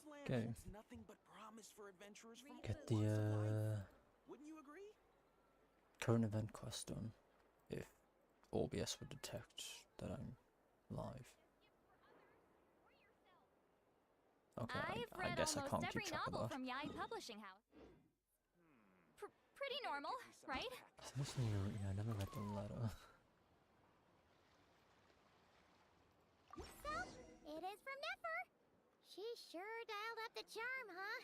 land Okay. holds nothing but promise for adventurers from Get all walks of life. the Wouldn't you agree? current event quest done. If OBS would detect that I'm live. Okay, I've I read guess I almost can't keep every track of novel that. from Yai Publishing House. Pretty normal, right? Yeah, I never read the letter. So, it is from Nefer. She sure dialed up the charm, huh?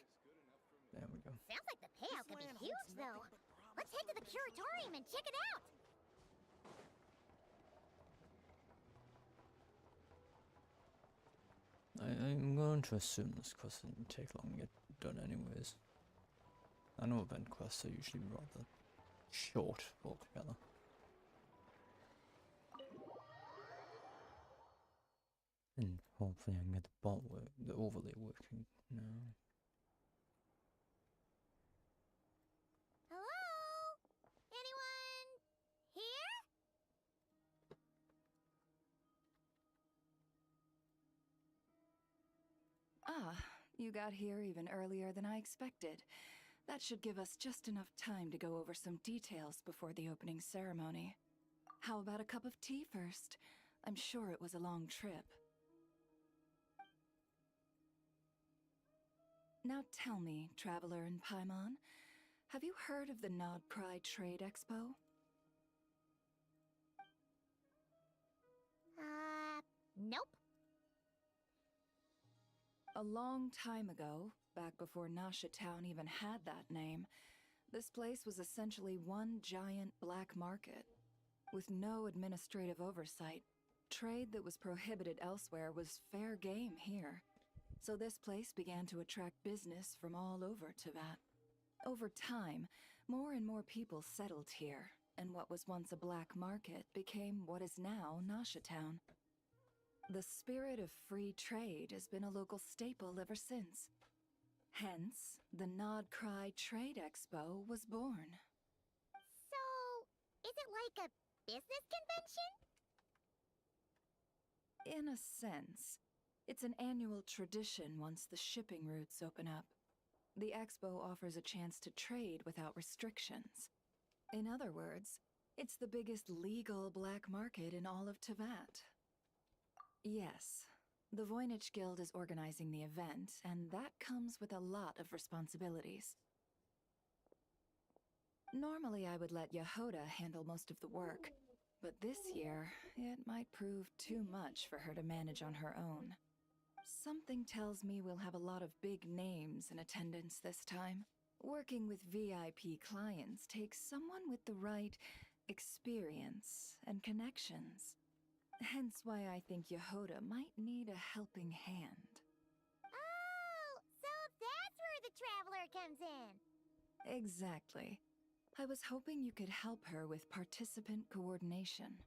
There we go. Sounds like the payout This could be land huge, holds though. nothing but promise Let's head to for the adventurers from curatorium and check it out. I'm going to assume this quest didn't take long to get done anyways. I know event quests are usually rather short altogether. And hopefully I can get the overlay working now. Hello? Anyone here? Ah, you got here even earlier than I expected. That should give us just enough time to go over some details before the opening ceremony. How about a cup of tea first? I'm sure it was a long trip. Now tell me, Traveler in Paimon, have you heard of the Nod Cry Trade Expo? Nope. A long time ago, back before Nasha Town even had that name, this place was essentially one giant black market. With no administrative oversight, trade that was prohibited elsewhere was fair game here. So this place began to attract business from all over Teyvat. Over time, more and more people settled here, and what was once a black market became what is now Nasha Town. The spirit of free trade has been a local staple ever since. Hence, the Nod Cry Trade Expo was born. So, is it like a business convention? In a sense, it's an annual tradition once the shipping routes open up. The expo offers a chance to trade without restrictions. In other words, it's the biggest legal black market in all of Teyvat. Yes, the Voynich Guild is organizing the event, and that comes with a lot of responsibilities. Normally I would let Yehoda handle most of the work, but this year, it might prove too much for her to manage on her own. Something tells me we'll have a lot of big names in attendance this time. Working with VIP clients takes someone with the right experience and connections. Hence why I think Yehoda might need a helping hand. Oh, so that's where the traveler comes in. Exactly. I was hoping you could help her with participant coordination.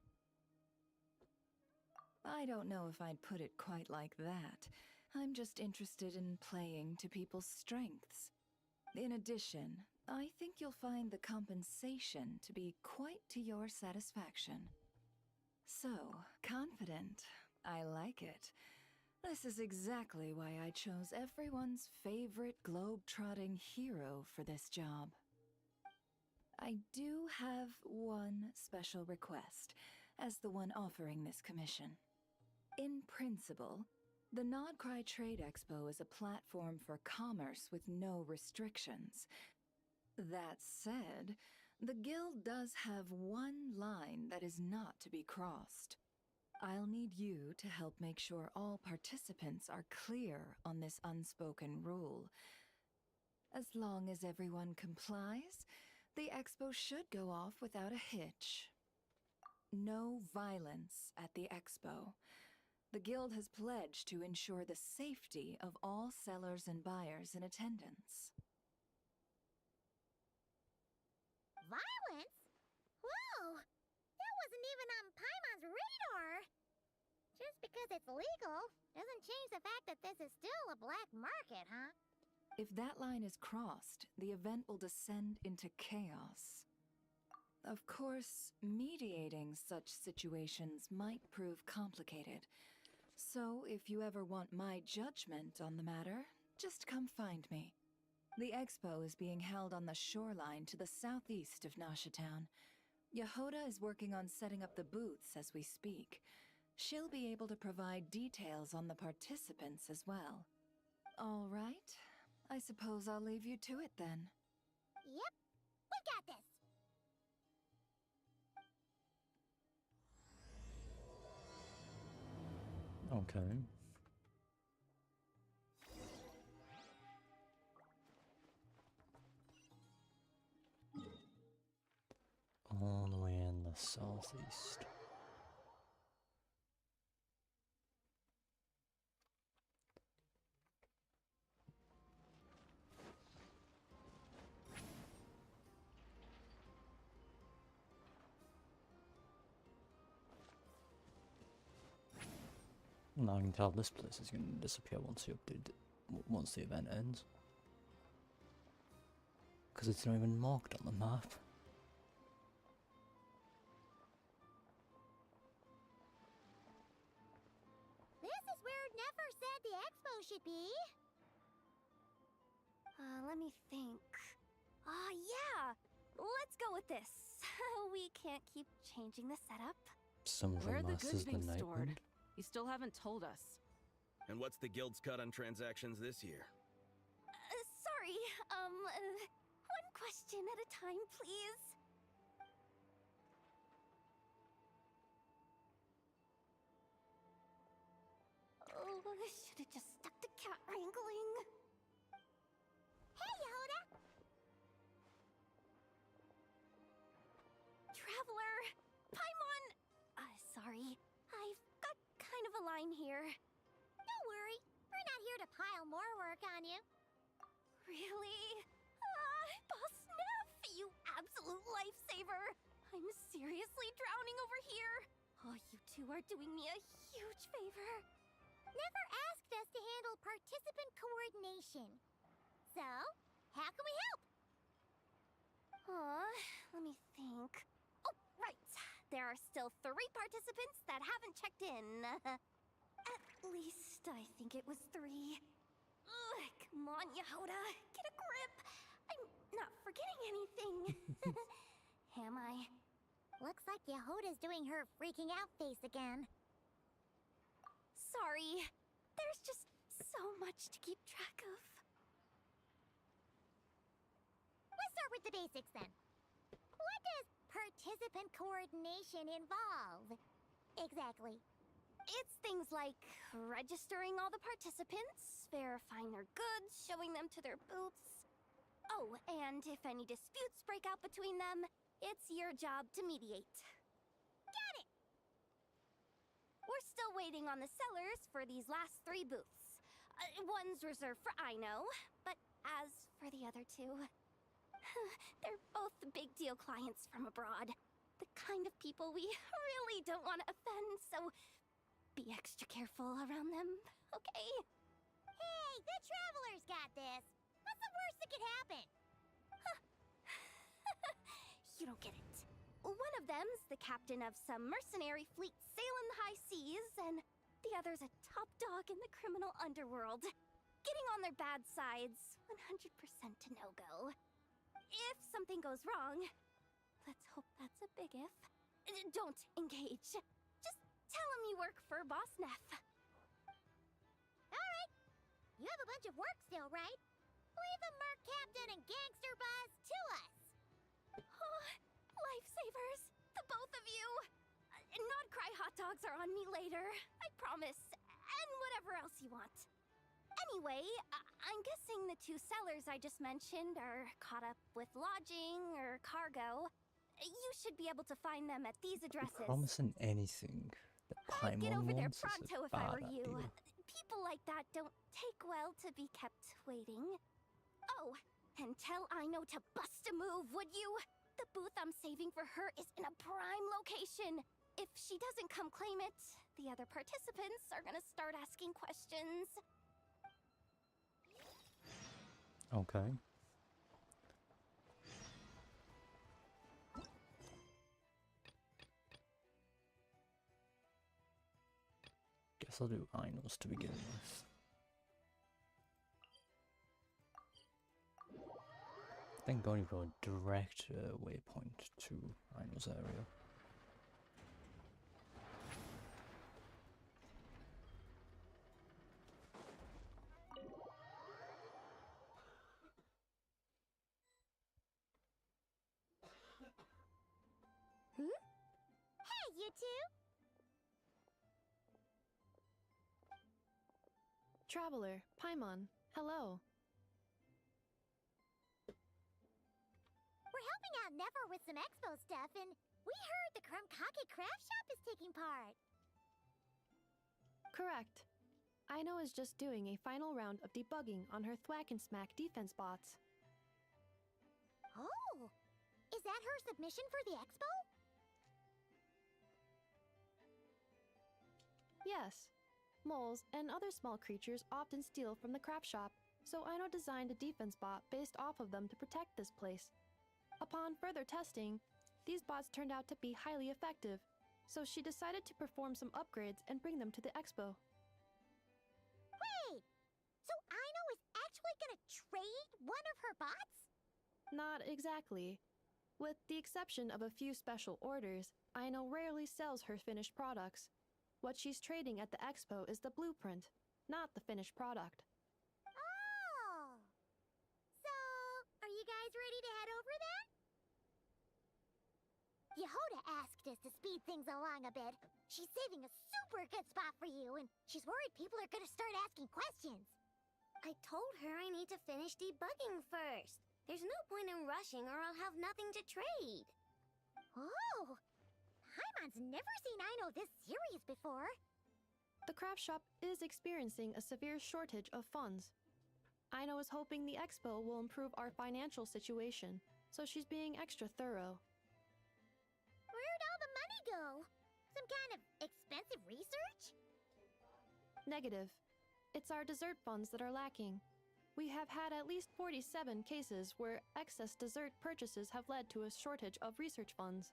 I don't know if I'd put it quite like that. I'm just interested in playing to people's strengths. In addition, I think you'll find the compensation to be quite to your satisfaction. So, confident. I like it. This is exactly why I chose everyone's favorite globe-trotting hero for this job. I do have one special request, as the one offering this commission. In principle, the Nod Cry Trade Expo is a platform for commerce with no restrictions. That said, the Guild does have one line that is not to be crossed. I'll need you to help make sure all participants are clear on this unspoken rule. As long as everyone complies, the expo should go off without a hitch. No violence at the expo. The Guild has pledged to ensure the safety of all sellers and buyers in attendance. Violence? Whoa! That wasn't even on Paimon's radar! Just because it's legal doesn't change the fact that this is still a black market, huh? If that line is crossed, the event will descend into chaos. Of course, mediating such situations might prove complicated. So, if you ever want my judgment on the matter, just come find me. The expo is being held on the shoreline to the southeast of Nashatown. Yehoda is working on setting up the booths as we speak. She'll be able to provide details on the participants as well. All right. I suppose I'll leave you to it then. Yep, we got this. Okay. All the way in the southeast. Now I can tell this place is going to disappear once once the event ends. Because it's not even marked on the map. This is where Nefer said the expo should be. Let me think. Yeah! Let's go with this. We can't keep changing the setup. Some Where are the masters goods being the stored? Nightwind. You still haven't told us. And what's the guild's cut on transactions this year? Sorry, one question at a time, please. Oh, I should have just stuck to cat wrangling. Hey, Yehoda! Traveler! Paimon! Sorry. I've got kind of a line here. Don't worry, we're not here to pile more work on you. Really? Boss Neff, you absolute lifesaver! I'm seriously drowning over here. Oh, you two are doing me a huge favor. Never asked us to handle participant coordination. So, how can we help? Let me think. Oh, right. There are still 3 participants that haven't checked in. At least I think it was 3. Ugh, come on, Yehoda. Get a grip. I'm not forgetting anything. Am I? Looks like Yehoda's doing her freaking out face again. Sorry. There's just so much to keep track of. Let's start with the basics then. What does participant coordination involve? Exactly. It's things like registering all the participants, verifying their goods, showing them to their booths. Oh, and if any disputes break out between them, it's your job to mediate. Got it! We're still waiting on the sellers for these last 3 booths. One's reserved for Aino, but as for the other 2, they're both big deal clients from abroad. The kind of people we really don't want to offend, so be extra careful around them, okay? Hey, the Traveler's got this. What's the worst that could happen? You don't get it. One of them's the captain of some mercenary fleet sailing the high seas, and the other's a top dog in the criminal underworld. Getting on their bad sides, 100% a no-go. If something goes wrong, let's hope that's a big if, don't engage. Just tell him you work for Boss Neff. Alright. You have a bunch of work still, right? Leave the Merc Captain and Gangster Buzz to us. Oh, lifesavers, the both of you. Not cry hot dogs are on me later, I promise. And whatever else you want. Anyway, I'm guessing the 2 sellers I just mentioned are caught up with lodging or cargo. You should be able to find them at these addresses. Promising anything that I'd get Paimon over there wants is pronto a if I bad were you. idea. People like that don't take well to be kept waiting. Oh, and tell Aino to bust a move, would you? The booth I'm saving for her is in a prime location. If she doesn't come claim it, the other participants are gonna start asking questions. Okay. Guess I'll do Inos to begin with. think going for a direct waypoint to Rhino's area. Hey, you two! Traveler, Paimon, hello. We're helping out Never with some expo stuff, and we heard the Krumkake craft shop is taking part. Correct. Aino is just doing a final round of debugging on her Thwack and Smack defense bots. Oh! Is that her submission for the expo? Yes. Moles and other small creatures often steal from the craft shop, so Aino designed a defense bot based off of them to protect this place. Upon further testing, these bots turned out to be highly effective, so she decided to perform some upgrades and bring them to the expo. Wait! So Aino is actually gonna trade one of her bots? Not exactly. With the exception of a few special orders, Aino rarely sells her finished products. What she's trading at the expo is the blueprint, not the finished product. Oh! So, are you guys ready to head over then? Yehoda asked us to speed things along a bit. She's saving a super good spot for you, and she's worried people are gonna start asking questions. I told her I need to finish debugging first. There's no point in rushing or I'll have nothing to trade. Oh! Paimon's never seen Aino this serious before. The craft shop is experiencing a severe shortage of funds. Aino is hoping the expo will improve our financial situation, so she's being extra thorough. Where'd all the money go? Some kind of expensive research? Negative. It's our dessert funds that are lacking. We have had at least 47 cases where excess dessert purchases have led to a shortage of research funds.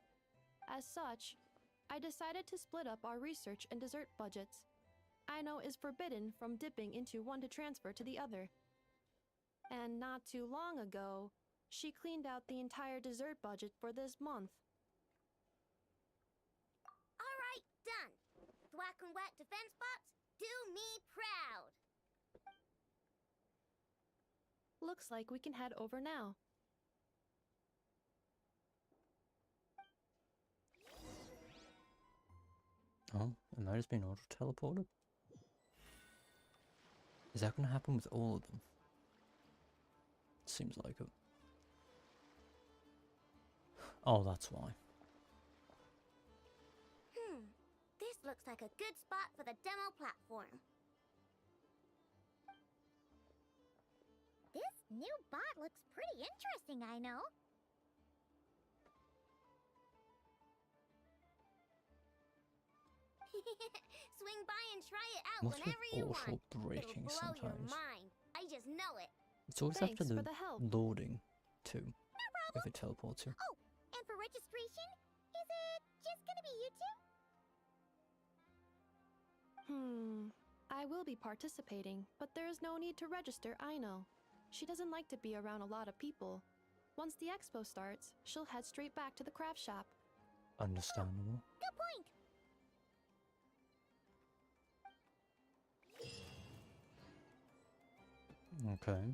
As such, I decided to split up our research and dessert budgets. Aino is forbidden from dipping into one to transfer to the other. And not too long ago, she cleaned out the entire dessert budget for this month. Alright, done. Thwack and Whack defense bots, do me proud. Looks like we can head over now. Oh, am I just being auto-teleported? Is that going to happen with all of them? Seems like it. Oh, that's why. This looks like a good spot for the demo platform. This new bot looks pretty interesting, Aino. Swing by and try it out What's with whenever you want. auto-braking It'll blow your sometimes? mind. I just know it. It's always Thanks after for the the help. loading, too, No problem. if it teleports you. Oh, and for registration, is it just gonna be you two? I will be participating, but there is no need to register, Aino. She doesn't like to be around a lot of people. Once the expo starts, she'll head straight back to the craft shop. Understandable. Good point. Okay.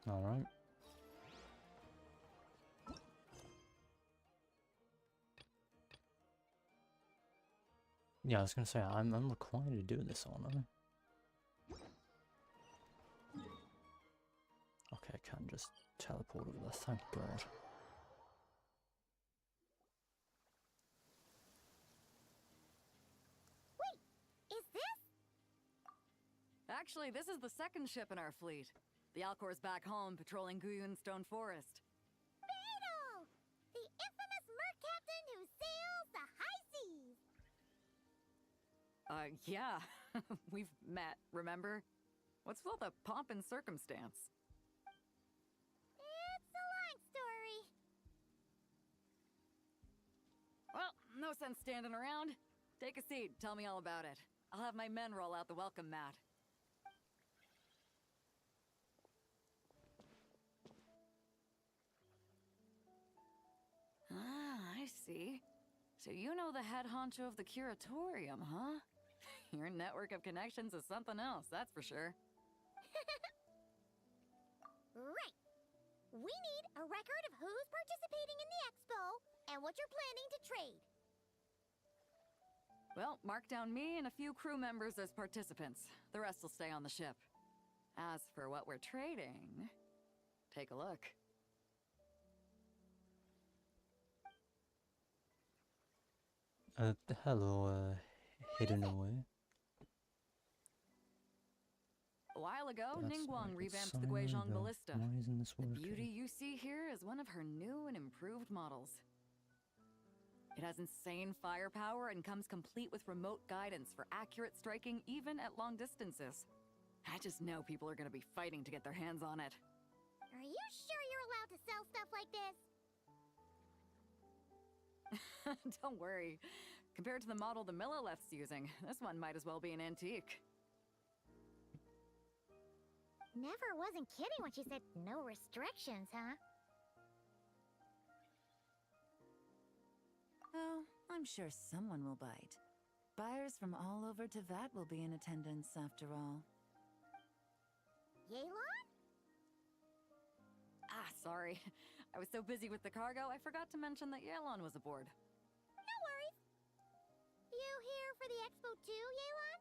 Alright. Yeah, I was gonna say, I'm required to do this, aren't I? Okay, I can't just teleport over there, thank God. Is this? Actually, this is the second ship in our fleet. The Alcor's back home patrolling Guyun Stone Forest. Beidou! The infamous merc captain who sails the high seas! Yeah. We've met, remember? What's with all the pomp and circumstance? It's a long story. Well, no sense standing around. Take a seat, tell me all about it. I'll have my men roll out the welcome mat. Ah, I see. So you know the head honcho of the curatorium, huh? Your network of connections is something else, that's for sure. Right. We need a record of who's participating in the expo and what you're planning to trade. Well, mark down me and a few crew members as participants. The rest will stay on the ship. As for what we're trading, take a look. Hello, hidden away. A while ago, That's Ningguang not a good revamped sign the Guizhong either. Ballista. Why isn't this The working? beauty you see here is one of her new and improved models. It has insane firepower and comes complete with remote guidance for accurate striking even at long distances. I just know people are gonna be fighting to get their hands on it. Are you sure you're allowed to sell stuff like this? Don't worry. Compared to the model the Millileth's using, this one might as well be an antique. Never wasn't kidding when she said no restrictions, huh? Oh, I'm sure someone will bite. Buyers from all over Teyvat will be in attendance after all. Yelan? Ah, sorry. I was so busy with the cargo, I forgot to mention that Yelan was aboard. No worries. You here for the expo too, Yelan?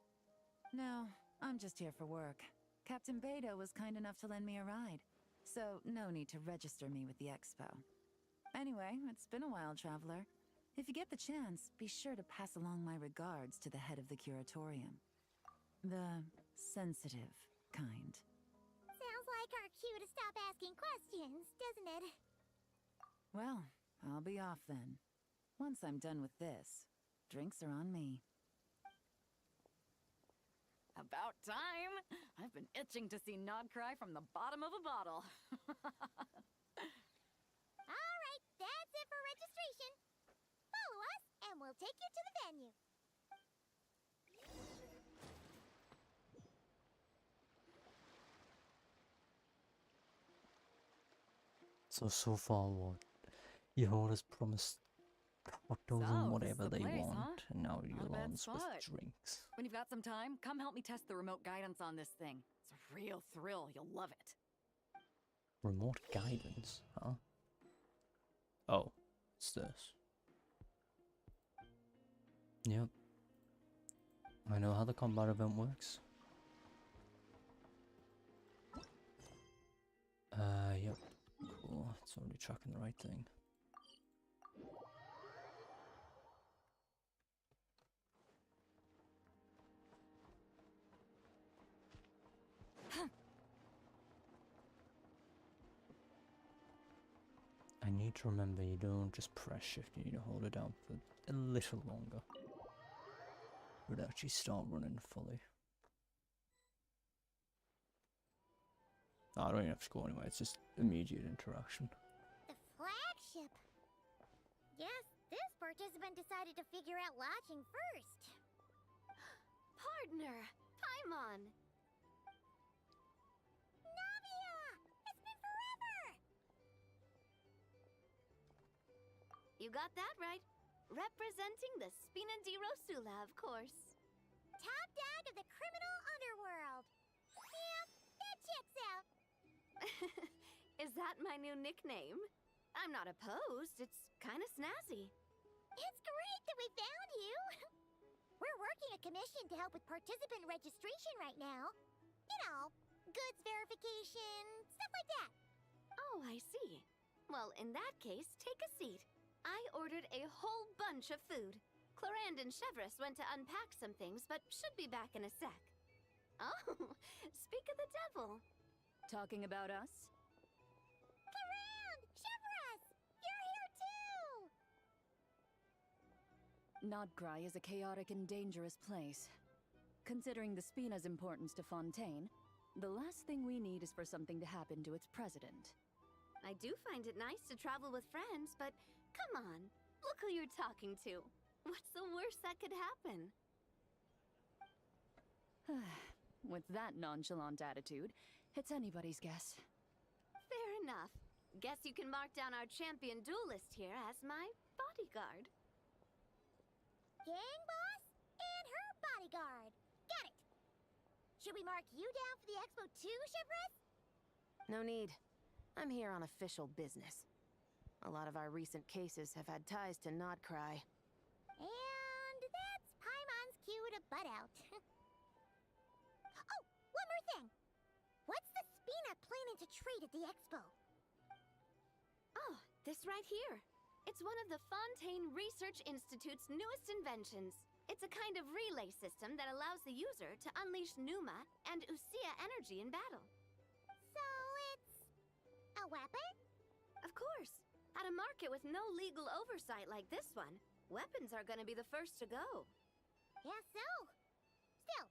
No, I'm just here for work. Captain Beidou was kind enough to lend me a ride, so no need to register me with the expo. Anyway, it's been a while, traveler. If you get the chance, be sure to pass along my regards to the head of the curatorium. The sensitive kind. Sounds like our cue to stop asking questions, doesn't it? Well, I'll be off then. Once I'm done with this, drinks are on me. About time! I've been itching to see Nod cry from the bottom of a bottle. All right, that's it for registration. Follow us, and we'll take you to the venue. So far, what? Your has promised hot dogs So, and this whatever is the they place, want, huh? and now Not a you're bad on with spot. drinks. When you've got some time, come help me test the remote guidance on this thing. It's a real thrill, you'll love it. Remote guidance, huh? Oh, it's this. Yep. I know how the combat event works. Yep. Cool. It's already tracking the right thing. I need to remember you don't just press shift, you need to hold it down for a little longer. It would actually start running fully. No, I don't even have to go anywhere, it's just immediate interaction. The flagship. Guess this participant decided to figure out lodging first. Partner, Paimon. Navia! It's been forever! You got that right. Representing the Spina di Rosula, of course. Top dog of the criminal underworld. Yeah, that checks out. Is that my new nickname? I'm not opposed. It's kind of snazzy. It's great that we found you. We're working a commission to help with participant registration right now. You know, goods verification, stuff like that. Oh, I see. Well, in that case, take a seat. I ordered a whole bunch of food. Clarand and Chevreuse went to unpack some things, but should be back in a sec. Oh, speak of the devil. Talking about us? Clarand! Chevreuse! You're here too! Nodcry is a chaotic and dangerous place. Considering the Spina's importance to Fontaine, the last thing we need is for something to happen to its president. I do find it nice to travel with friends, but come on. Look who you're talking to. What's the worst that could happen? With that nonchalant attitude, it's anybody's guess. Fair enough. Guess you can mark down our champion duelist here as my bodyguard. Gang boss and her bodyguard. Got it. Should we mark you down for the expo too, Shivris? No need. I'm here on official business. A lot of our recent cases have had ties to Nodcry. And that's Paimon's cue to butt out. Oh, one more thing. What's the Spina planning to trade at the expo? Oh, this right here. It's one of the Fontaine Research Institute's newest inventions. It's a kind of relay system that allows the user to unleash Numa and Usia energy in battle. So it's a weapon? Of course. At a market with no legal oversight like this one, weapons are gonna be the first to go. Guess so. Still,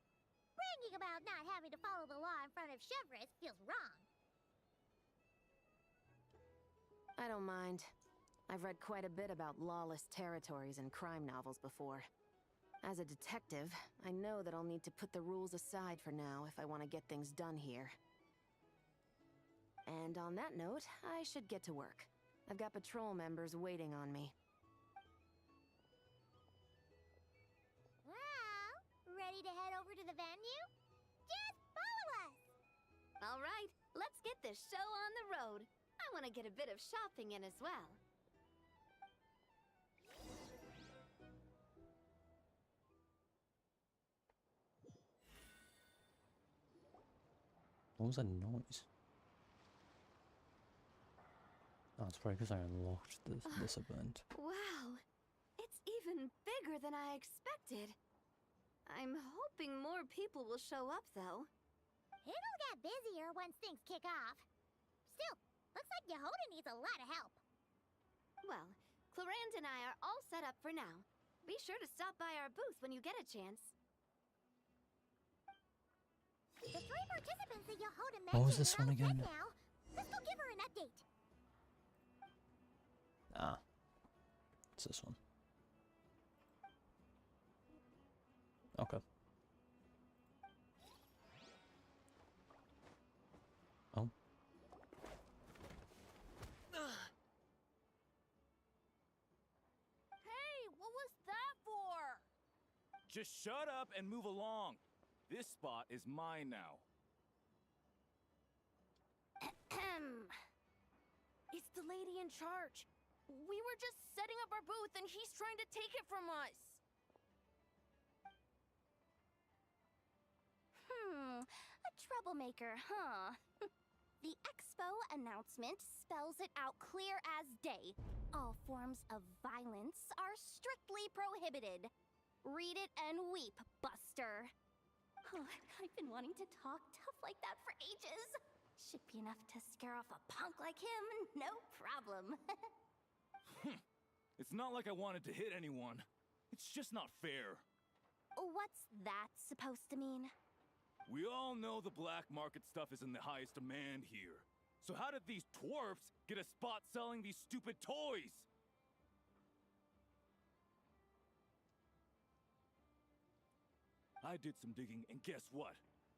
bragging about not having to follow the law in front of Chevres feels wrong. I don't mind. I've read quite a bit about lawless territories and crime novels before. As a detective, I know that I'll need to put the rules aside for now if I want to get things done here. And on that note, I should get to work. I've got patrol members waiting on me. Well, ready to head over to the venue? Just follow us! All right, let's get this show on the road. I want to get a bit of shopping in as well. What was that noise? Oh, it's probably because I unlocked this event. Wow, it's even bigger than I expected. I'm hoping more people will show up, though. It'll get busier once things kick off. Still, looks like Yehoda needs a lot of help. Well, Clarand and I are all set up for now. Be sure to stop by our booth when you get a chance. The 3 participants that Yehoda mentioned What was this are one all set again? now. Let's go give her an update. Ah. It's this one. Okay. Oh. Hey, what was that for? Just shut up and move along. This spot is mine now. It's the lady in charge. We were just setting up our booth and he's trying to take it from us. A troublemaker, huh? The expo announcement spells it out clear as day. All forms of violence are strictly prohibited. Read it and weep, Buster. Oh, I've been wanting to talk tough like that for ages. Should be enough to scare off a punk like him, no problem. It's not like I wanted to hit anyone. It's just not fair. What's that supposed to mean? We all know the black market stuff is in the highest demand here. So how did these dwarfs get a spot selling these stupid toys? I did some digging, and guess what?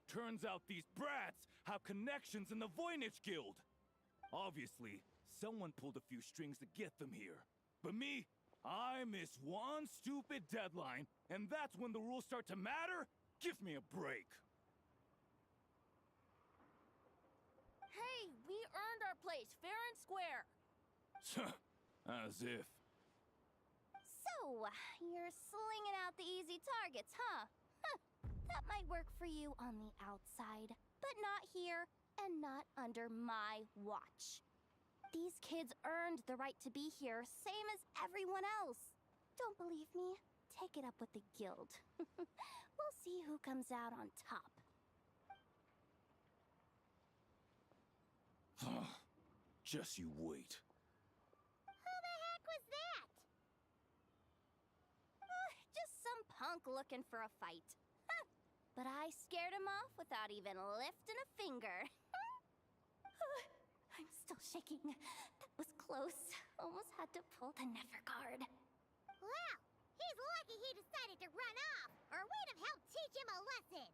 Turns out these brats have connections in the Voynich Guild. Obviously, someone pulled a few strings to get them here. But me, I miss one stupid deadline, and that's when the rules start to matter? Give me a break. Hey, we earned our place fair and square. As if. So, you're slinging out the easy targets, huh? That might work for you on the outside, but not here and not under my watch. These kids earned the right to be here, same as everyone else. Don't believe me? Take it up with the guild. We'll see who comes out on top. Just you wait. Who the heck was that? Just some punk looking for a fight. But I scared him off without even lifting a finger. I'm still shaking. That was close. Almost had to pull the Never guard. Well, he's lucky he decided to run off, or we'd have helped teach him a lesson.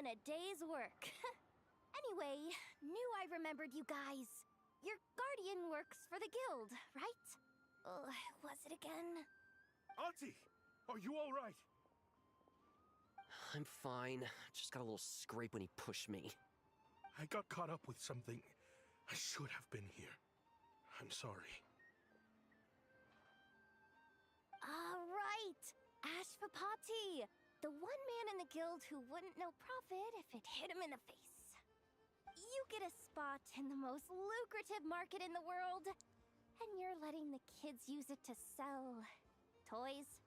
a day's work. Anyway, knew I remembered you guys. Your guardian works for the guild, right? Was it again? Auntie! Are you alright? I'm fine. Just got a little scrape when he pushed me. I got caught up with something. I should have been here. I'm sorry. Right! Ashvapati! The one man in the guild who wouldn't know profit if it hit him in the face. You get a spot in the most lucrative market in the world, and you're letting the kids use it to sell toys.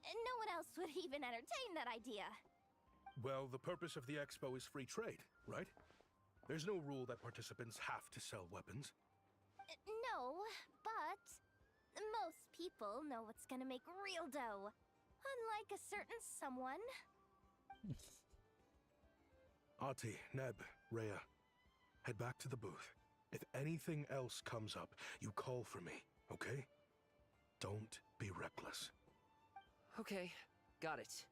No one else would even entertain that idea. Well, the purpose of the expo is free trade, right? There's no rule that participants have to sell weapons. No, but most people know what's gonna make real dough. Unlike a certain someone. Ati, Neb, Rhea, head back to the booth. If anything else comes up, you call for me, okay? Don't be reckless. Okay, got it.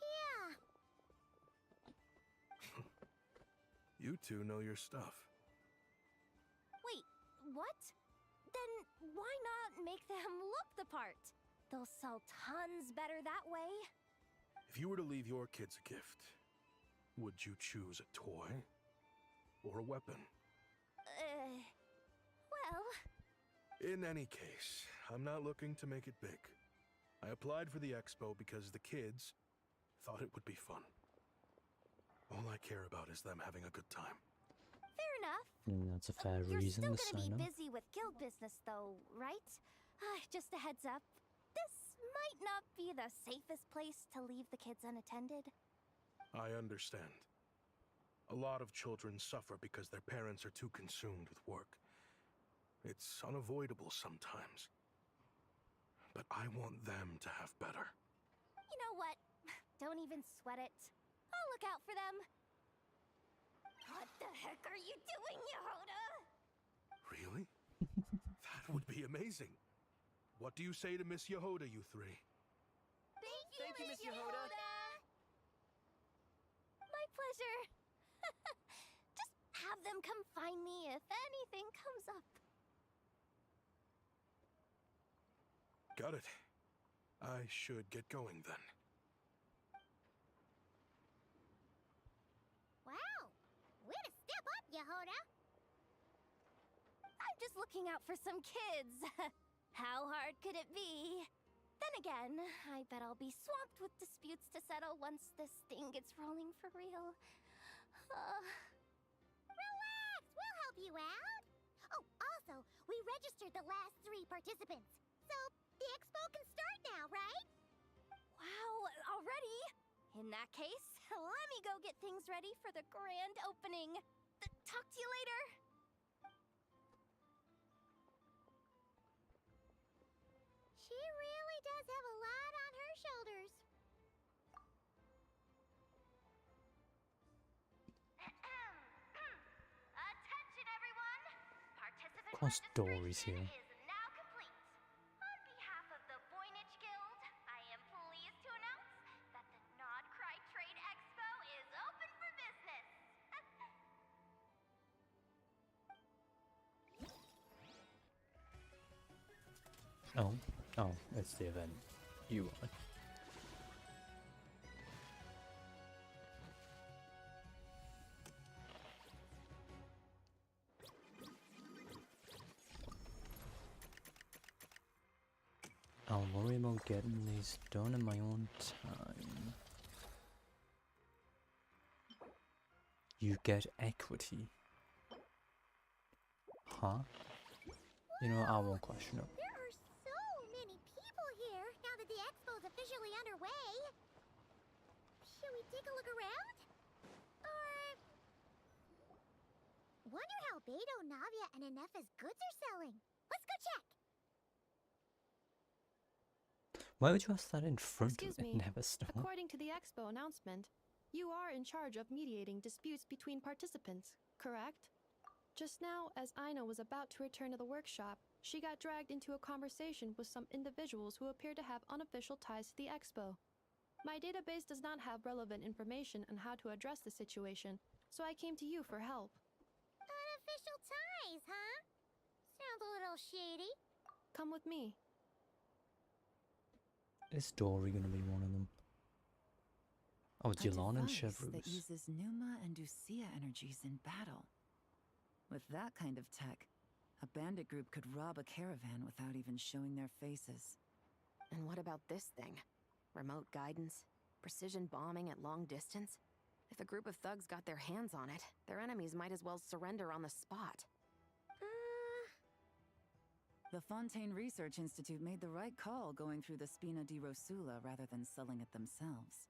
Yeah. You two know your stuff. Wait, what? Then why not make them look the part? They'll sell tons better that way. If you were to leave your kids a gift, would you choose a toy or a weapon? Well... In any case, I'm not looking to make it big. I applied for the expo because the kids thought it would be fun. All I care about is them having a good time. Fair enough. That's a fair reason to You're still sign gonna up. be busy with guild business though, right? Just a heads up. This might not be the safest place to leave the kids unattended. I understand. A lot of children suffer because their parents are too consumed with work. It's unavoidable sometimes. But I want them to have better. You know what? Don't even sweat it. I'll look out for them. What the heck are you doing, Yehoda? Really? That would be amazing. What do you say to Miss Yehoda, you three? Thank you, Miss Yehoda. My pleasure. Just have them come find me if anything comes up. Got it. I should get going then. Wow! Way to step up, Yehoda! I'm just looking out for some kids. How hard could it be? Then again, I bet I'll be swamped with disputes to settle once this thing gets rolling for real. Relax! We'll help you out! Oh, also, we registered the last 3 participants. So, the expo can start now, right? Wow, already? In that case, let me go get things ready for the grand opening. Talk to you later. She really does have a lot on her shoulders. Attention, everyone! Participant Course Dory's registration here. is now complete. On behalf of the Voynich Guild, I am pleased to announce that the Nodcry Trade Expo is open for business. Oh, it's the event. You are. I'll worry about getting these done in my own time. You get equity. Huh? You know, I won't question it. There are so many people here now that the expo's officially underway. Should we take a look around? Or... wonder how Beto, Navia, and Anefa's goods are selling. Let's go check! Why would you ask that in front Excuse of it? me. Never stop. According to the expo announcement, you are in charge of mediating disputes between participants, correct? Just now, as Aino was about to return to the workshop, She got dragged into a conversation with some individuals who appear to have unofficial ties to the expo. My database does not have relevant information on how to address the situation, so I came to you for help. Unofficial ties, huh? Sounds a little shady. Come with me. Is Dory gonna be one of them? Oh, it's A Yelan and device Chevreuse. that uses Numa and Usia energies in battle. With that kind of tech, a bandit group could rob a caravan without even showing their faces. And what about this thing? Remote guidance? Precision bombing at long distance? If a group of thugs got their hands on it, their enemies might as well surrender on the spot. The Fontaine Research Institute made the right call going through the Spina di Rosula rather than selling it themselves.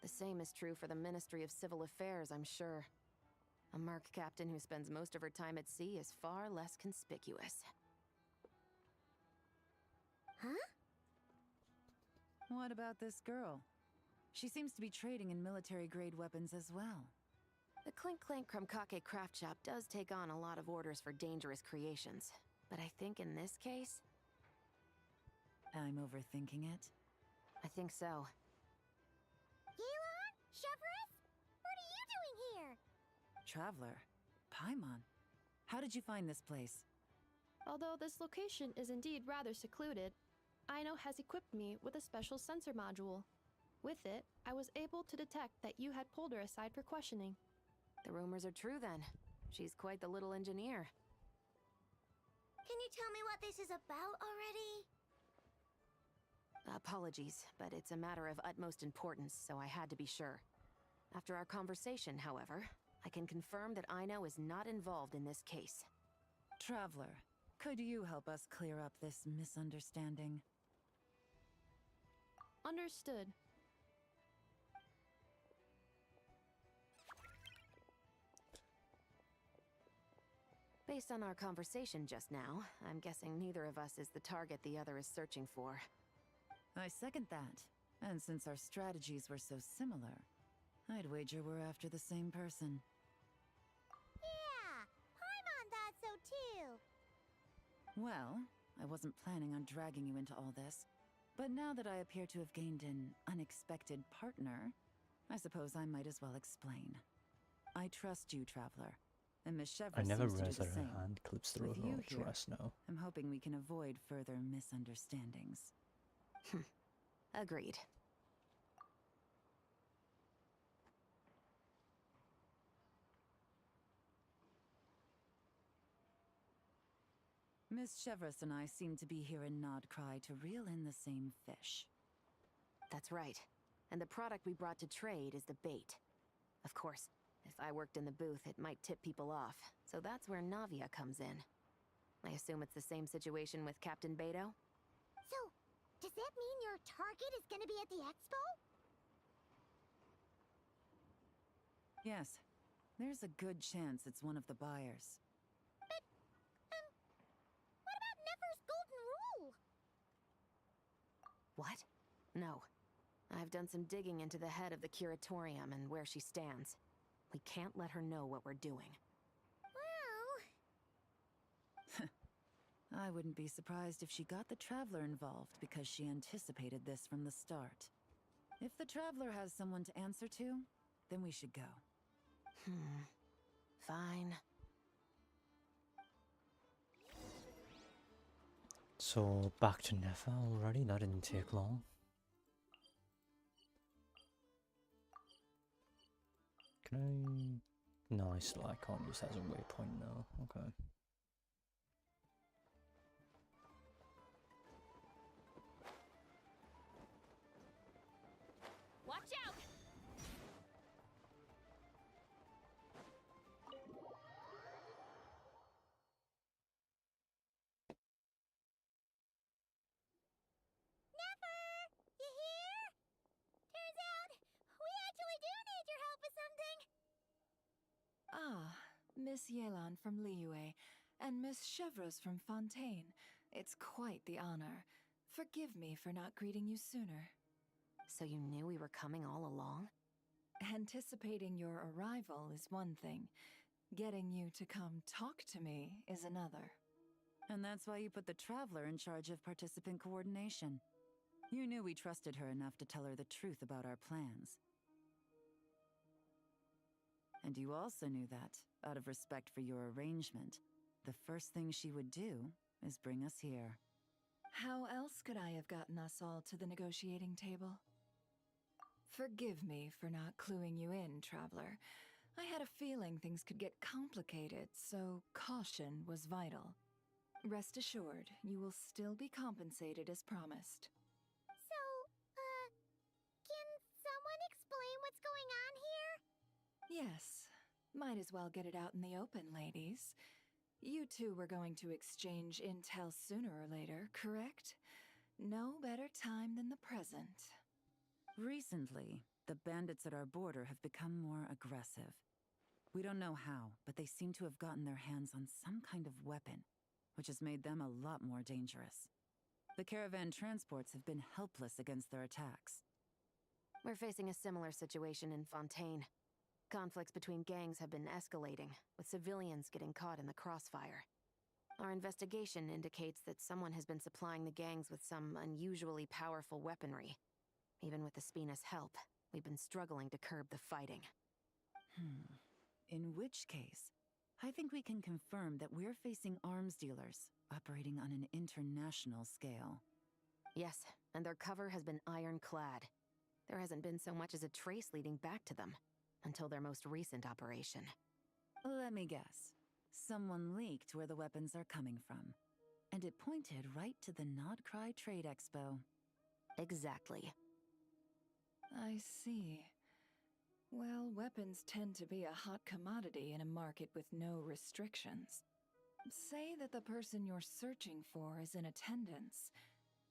The same is true for the Ministry of Civil Affairs, I'm sure. A merc captain who spends most of her time at sea is far less conspicuous. Huh? What about this girl? She seems to be trading in military-grade weapons as well. The Clink Clank Krumkake craft shop does take on a lot of orders for dangerous creations. But I think in this case... I'm overthinking it? I think so. Yelan? Chevreuse? What are you doing here? Traveler? Paimon? How did you find this place? Although this location is indeed rather secluded, Aino has equipped me with a special sensor module. With it, I was able to detect that you had pulled her aside for questioning. The rumors are true then. She's quite the little engineer. Can you tell me what this is about already? Apologies, but it's a matter of utmost importance, so I had to be sure. After our conversation, however, I can confirm that Aino is not involved in this case. Traveler, could you help us clear up this misunderstanding? Understood. Based on our conversation just now, I'm guessing neither of us is the target the other is searching for. I second that. And since our strategies were so similar, I'd wager we're after the same person. Yeah, Paimon thought so too. Well, I wasn't planning on dragging you into all this, but now that I appear to have gained an unexpected partner, I suppose I might as well explain. I trust you, Traveler, and Miss Chevreuse I never seems to do realized the that same. her hand clips through With her you own here, dress now. I'm hoping we can avoid further misunderstandings. Agreed. Miss Chevreuse and I seem to be here in Nodcry to reel in the same fish. That's right. And the product we brought to trade is the bait. Of course, if I worked in the booth, it might tip people off, so that's where Navia comes in. I assume it's the same situation with Captain Beto? So, does that mean your target is gonna be at the expo? Yes, there's a good chance it's one of the buyers. But, what about Nefer's golden rule? What? No. I've done some digging into the head of the curatorium and where she stands. We can't let her know what we're doing. Well... I wouldn't be surprised if she got the Traveler involved because she anticipated this from the start. If the Traveler has someone to answer to, then we should go. Fine. So, back to Nefer already? That didn't take long. Can I... No, I can't use that as a waypoint now. Okay. Watch out! Nefer! You here? Turns out, we actually do need your help with something. Ah, Miss Yelan from Liyue, and Miss Chevreuse from Fontaine. It's quite the honor. Forgive me for not greeting you sooner. So you knew we were coming all along? Anticipating your arrival is one thing. Getting you to come talk to me is another. And that's why you put the Traveler in charge of participant coordination. You knew we trusted her enough to tell her the truth about our plans. And you also knew that, out of respect for your arrangement, the first thing she would do is bring us here. How else could I have gotten us all to the negotiating table? Forgive me for not cluing you in, Traveler. I had a feeling things could get complicated, so caution was vital. Rest assured, you will still be compensated as promised. So, can someone explain what's going on here? Yes, might as well get it out in the open, ladies. You two were going to exchange intel sooner or later, correct? No better time than the present. Recently, the bandits at our border have become more aggressive. We don't know how, but they seem to have gotten their hands on some kind of weapon, which has made them a lot more dangerous. The caravan transports have been helpless against their attacks. We're facing a similar situation in Fontaine. Conflicts between gangs have been escalating, with civilians getting caught in the crossfire. Our investigation indicates that someone has been supplying the gangs with some unusually powerful weaponry. Even with the Spina's help, we've been struggling to curb the fighting. In which case, I think we can confirm that we're facing arms dealers operating on an international scale. Yes, and their cover has been ironclad. There hasn't been so much as a trace leading back to them, until their most recent operation. Let me guess. Someone leaked where the weapons are coming from. And it pointed right to the Nodcry Trade Expo. Exactly. I see. Well, weapons tend to be a hot commodity in a market with no restrictions. Say that the person you're searching for is in attendance.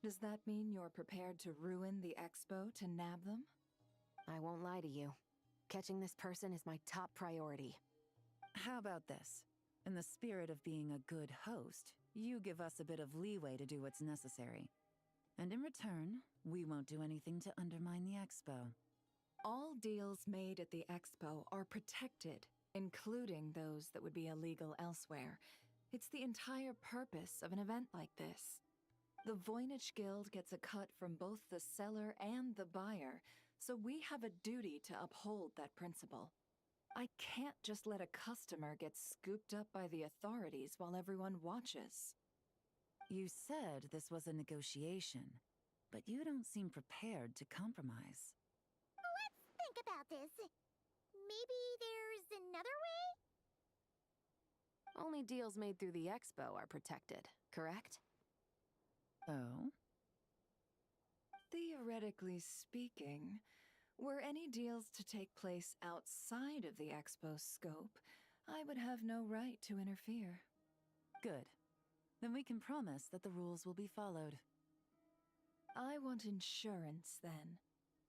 Does that mean you're prepared to ruin the expo to nab them? I won't lie to you. Catching this person is my top priority. How about this? In the spirit of being a good host, you give us a bit of leeway to do what's necessary. And in return, we won't do anything to undermine the expo. All deals made at the expo are protected, including those that would be illegal elsewhere. It's the entire purpose of an event like this. The Voynich Guild gets a cut from both the seller and the buyer, so we have a duty to uphold that principle. I can't just let a customer get scooped up by the authorities while everyone watches. You said this was a negotiation, but you don't seem prepared to compromise. Let's think about this. Maybe there's another way? Only deals made through the expo are protected, correct? Oh? Theoretically speaking, were any deals to take place outside of the expo's scope, I would have no right to interfere. Good. Then we can promise that the rules will be followed. I want insurance, then.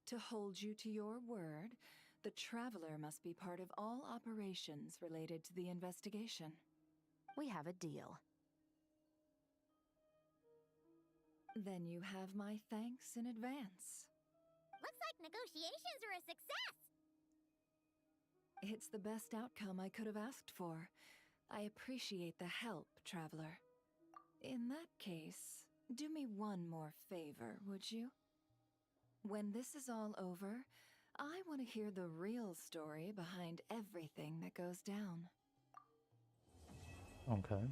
To hold you to your word, the Traveler must be part of all operations related to the investigation. We have a deal. Then you have my thanks in advance. Looks like negotiations are a success! It's the best outcome I could have asked for. I appreciate the help, Traveler. In that case, do me one more favor, would you? When this is all over, I want to hear the real story behind everything that goes down. Okay.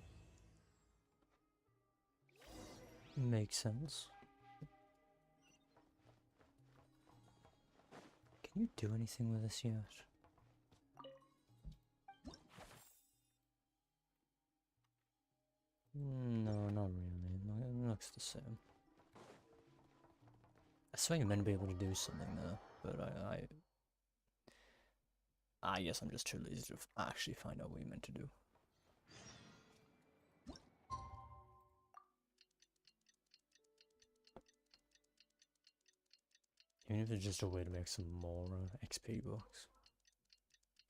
Makes sense. Can you do anything with this yet? No, not really. It looks the same. I swear you're meant to be able to do something there, but I guess I'm just too lazy to actually find out what you're meant to do. Even if it's just a way to make some more XP bucks.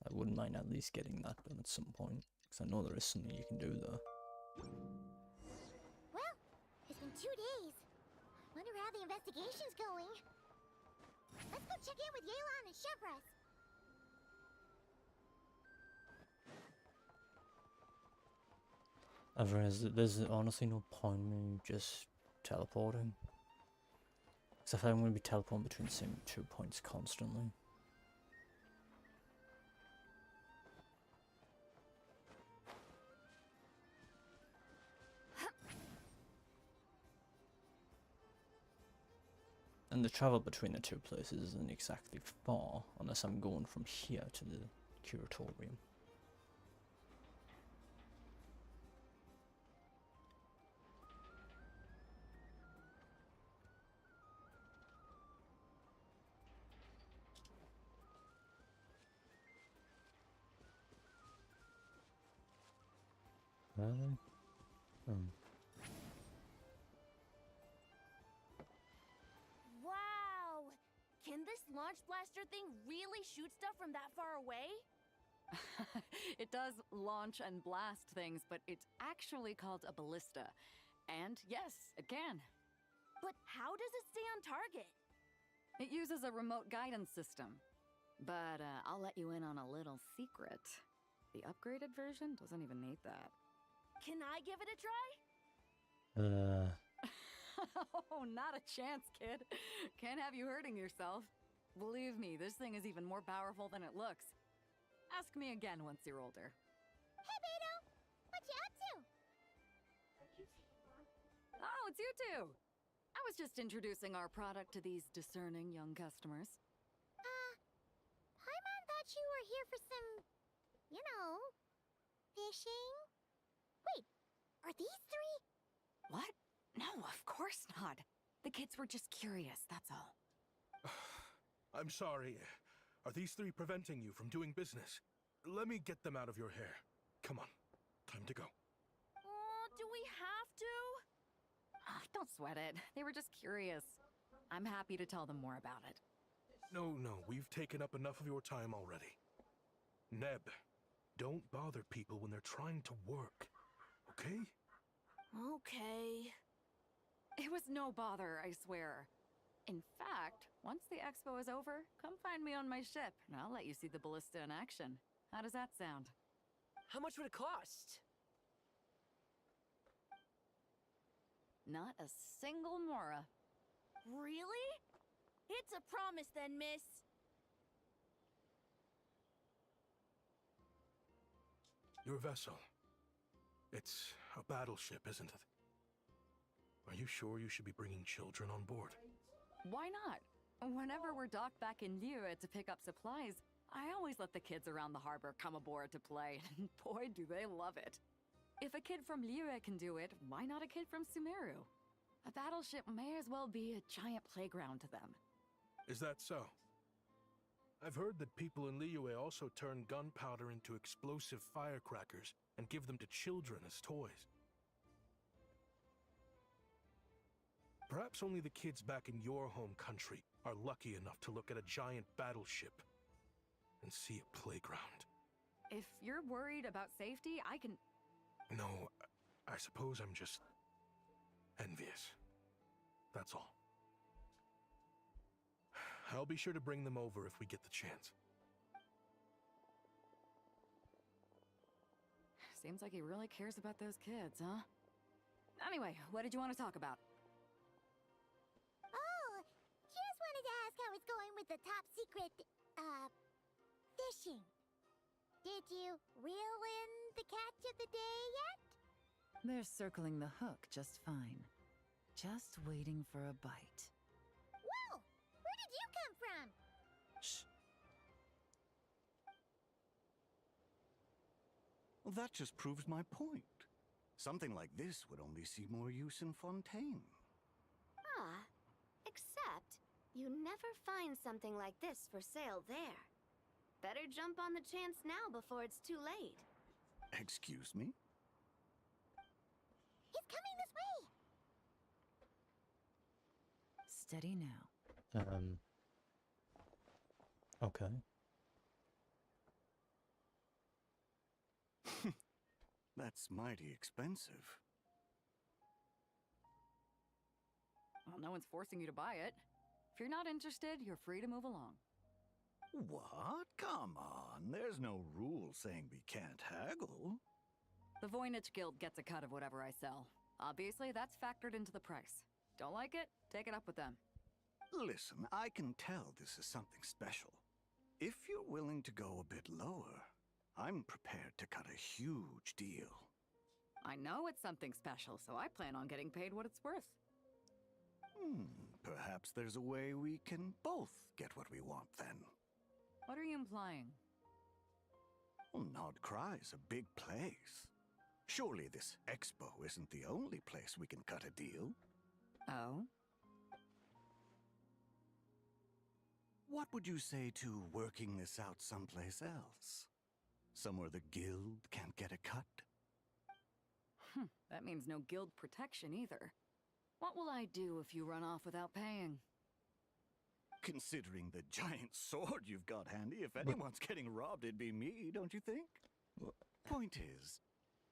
I wouldn't mind at least getting that done at some point, because I know there is something you can do there. Well, it's been 2 days. Wonder how the investigation's going. Let's go check in with Yelan and Chevres. I've realized that there's honestly no point in me just teleporting. Because I feel like I'm going to be teleporting between the same 2 points constantly. And the travel between the two places isn't exactly far, unless I'm going from here to the curatorium. Really? Wow! Can this launch blaster thing really shoot stuff from that far away? It does launch and blast things, but it's actually called a ballista. And yes, it can. But how does it stay on target? It uses a remote guidance system. But I'll let you in on a little secret. The upgraded version doesn't even need that. Can I give it a try? Oh, not a chance, kid. Can't have you hurting yourself. Believe me, this thing is even more powerful than it looks. Ask me again once you're older. Hey, Beto! What you up to? Oh, it's you two! I was just introducing our product to these discerning young customers. Paimon thought you were here for some, fishing? Wait, are these three? What? No, of course not. The kids were just curious, that's all. I'm sorry. Are these three preventing you from doing business? Let me get them out of your hair. Come on, time to go. Do we have to? Don't sweat it. They were just curious. I'm happy to tell them more about it. No, we've taken up enough of your time already. Neb, don't bother people when they're trying to work, okay? Okay. It was no bother, I swear. In fact, once the expo is over, come find me on my ship, and I'll let you see the ballista in action. How does that sound? How much would it cost? Not a single mora. Really? It's a promise then, miss. Your vessel. It's a battleship, isn't it? Are you sure you should be bringing children on board? Why not? Whenever we're docked back in Liyue to pick up supplies, I always let the kids around the harbor come aboard to play, and boy do they love it. If a kid from Liyue can do it, why not a kid from Sumeru? A battleship may as well be a giant playground to them. Is that so? I've heard that people in Liyue also turn gunpowder into explosive firecrackers and give them to children as toys. Perhaps only the kids back in your home country are lucky enough to look at a giant battleship and see a playground. If you're worried about safety, I can... No, I suppose I'm just envious. That's all. I'll be sure to bring them over if we get the chance. Seems like he really cares about those kids, huh? Anyway, what did you want to talk about? Oh, just wanted to ask how it's going with the top secret, fishing. Did you reel in the catch of the day yet? They're circling the hook just fine. Just waiting for a bite. Whoa! Where did you come from? Shh. Well, that just proves my point. Something like this would only see more use in Fontaine. Except you never find something like this for sale there. Better jump on the chance now before it's too late. Excuse me? He's coming this way! Steady now. Okay. That's mighty expensive. Well, no one's forcing you to buy it. If you're not interested, you're free to move along. What? Come on, there's no rule saying we can't haggle. The Voynich Guild gets a cut of whatever I sell. Obviously, that's factored into the price. Don't like it? Take it up with them. Listen, I can tell this is something special. If you're willing to go a bit lower, I'm prepared to cut a huge deal. I know it's something special, so I plan on getting paid what it's worth. Perhaps there's a way we can both get what we want then. What are you implying? Well, Nod Cry's a big place. Surely this expo isn't the only place we can cut a deal. Oh? What would you say to working this out someplace else? Somewhere the guild can't get a cut? That means no guild protection either. What will I do if you run off without paying? Considering the giant sword you've got handy, if anyone's getting robbed, it'd be me, don't you think? Point is,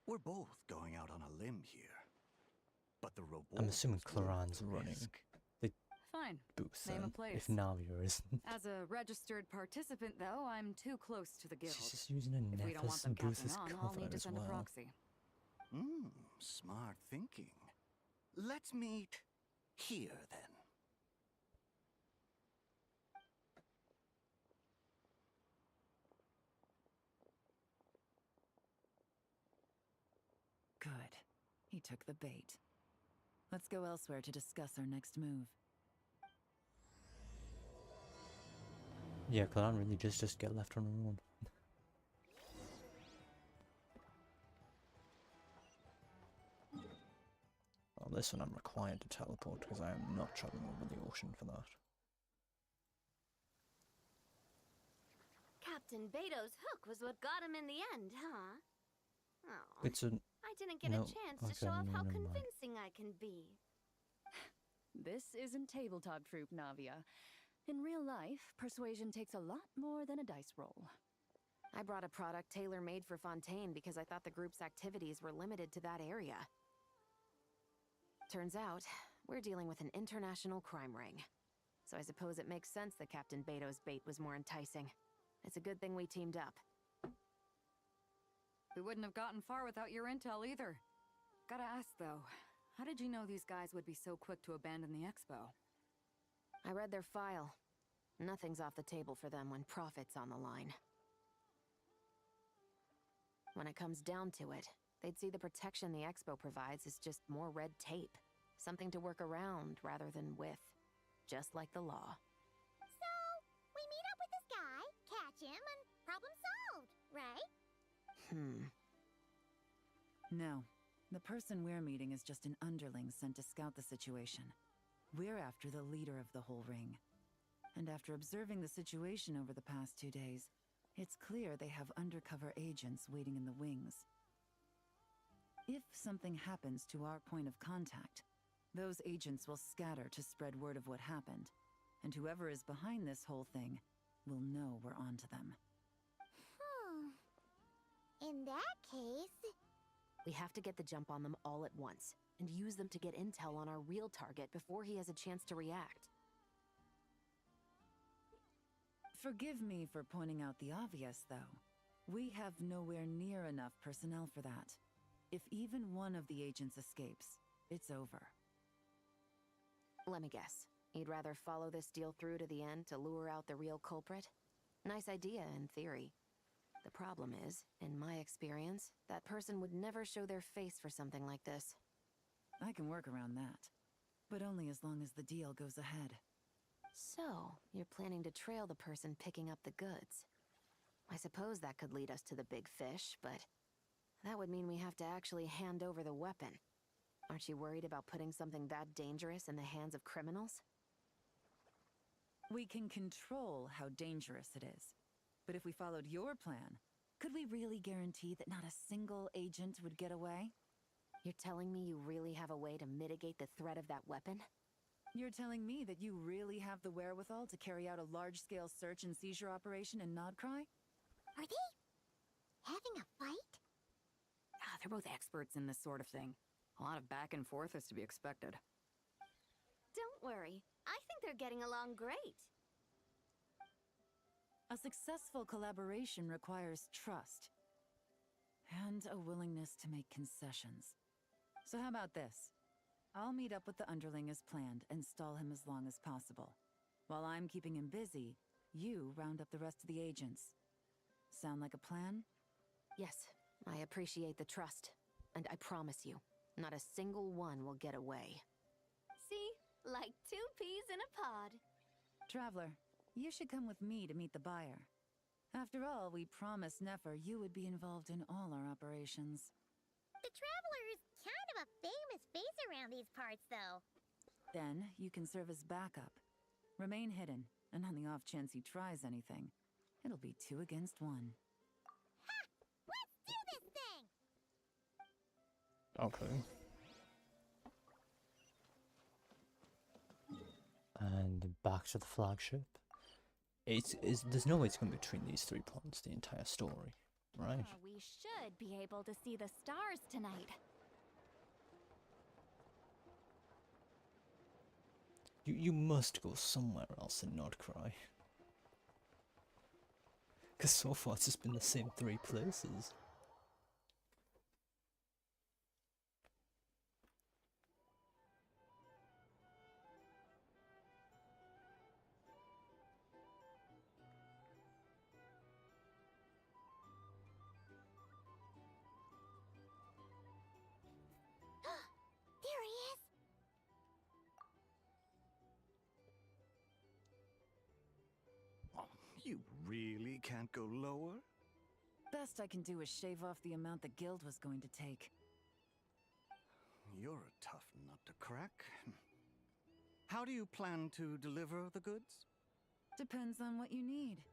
we're both going out on a limb here. But the reward. I'm assuming Claran's running the Fine. booth Name a then, place. if Navia isn't. As a registered participant, though, I'm too close to the guild. She's just using a If we don't want Nephis them booth catching as on, cover I'll need to as send a well. proxy. Smart thinking. Let's meet here then. Good. He took the bait. Let's go elsewhere to discuss our next move. Yeah, Claran really just get left on her own. Well, this one I'm required to teleport because I am not traveling over the ocean for that. Captain Beto's hook was what got him in the end, huh? Oh, It's a I didn't get no, a chance to okay, show off no, how never mind. convincing I can be. This isn't tabletop troop, Navia. In real life, persuasion takes a lot more than a dice roll. I brought a product tailor-made for Fontaine because I thought the group's activities were limited to that area. Turns out, we're dealing with an international crime ring. So I suppose it makes sense that Captain Beto's bait was more enticing. It's a good thing we teamed up. We wouldn't have gotten far without your intel either. Gotta ask, though, how did you know these guys would be so quick to abandon the expo? I read their file. Nothing's off the table for them when profit's on the line. When it comes down to it, they'd see the protection the expo provides as just more red tape. Something to work around rather than with. Just like the law. So, we meet up with this guy, catch him, and problem solved, right? No. The person we're meeting is just an underling sent to scout the situation. We're after the leader of the whole ring. And after observing the situation over the past 2 days, it's clear they have undercover agents waiting in the wings. If something happens to our point of contact, those agents will scatter to spread word of what happened, and whoever is behind this whole thing will know we're onto them. In that case... We have to get the jump on them all at once, and use them to get intel on our real target before he has a chance to react. Forgive me for pointing out the obvious, though. We have nowhere near enough personnel for that. If even one of the agents escapes, it's over. Let me guess. You'd rather follow this deal through to the end to lure out the real culprit? Nice idea, in theory. The problem is, in my experience, that person would never show their face for something like this. I can work around that. But only as long as the deal goes ahead. So, you're planning to trail the person picking up the goods. I suppose that could lead us to the big fish, but that would mean we have to actually hand over the weapon. Aren't you worried about putting something that dangerous in the hands of criminals? We can control how dangerous it is. But if we followed your plan, could we really guarantee that not a single agent would get away? You're telling me you really have a way to mitigate the threat of that weapon? You're telling me that you really have the wherewithal to carry out a large-scale search and seizure operation in Nodcry? Are they... having a fight? They're both experts in this sort of thing. A lot of back and forth is to be expected. Don't worry. I think they're getting along great. A successful collaboration requires trust. And a willingness to make concessions. So how about this? I'll meet up with the underling as planned and stall him as long as possible. While I'm keeping him busy, you round up the rest of the agents. Sound like a plan? Yes, I appreciate the trust. And I promise you, not a single one will get away. See? Like 2 peas in a pod. Traveler, you should come with me to meet the buyer. After all, we promised Nefer you would be involved in all our operations. The Traveler is kind of a famous face around these parts, though. Then, you can serve as backup. Remain hidden, and on the off chance he tries anything, it'll be 2 against 1. Ha! Let's do this thing! Okay. And back to the flagship. There's no way it's going to be between these 3 points the entire story, right? We should be able to see the stars tonight. You must go somewhere else and not cry. Because so far it's just been the same 3 places. There he is! You really can't go lower? Best I can do is shave off the amount the guild was going to take. You're a tough nut to crack. How do you plan to deliver the goods? Depends on what you need.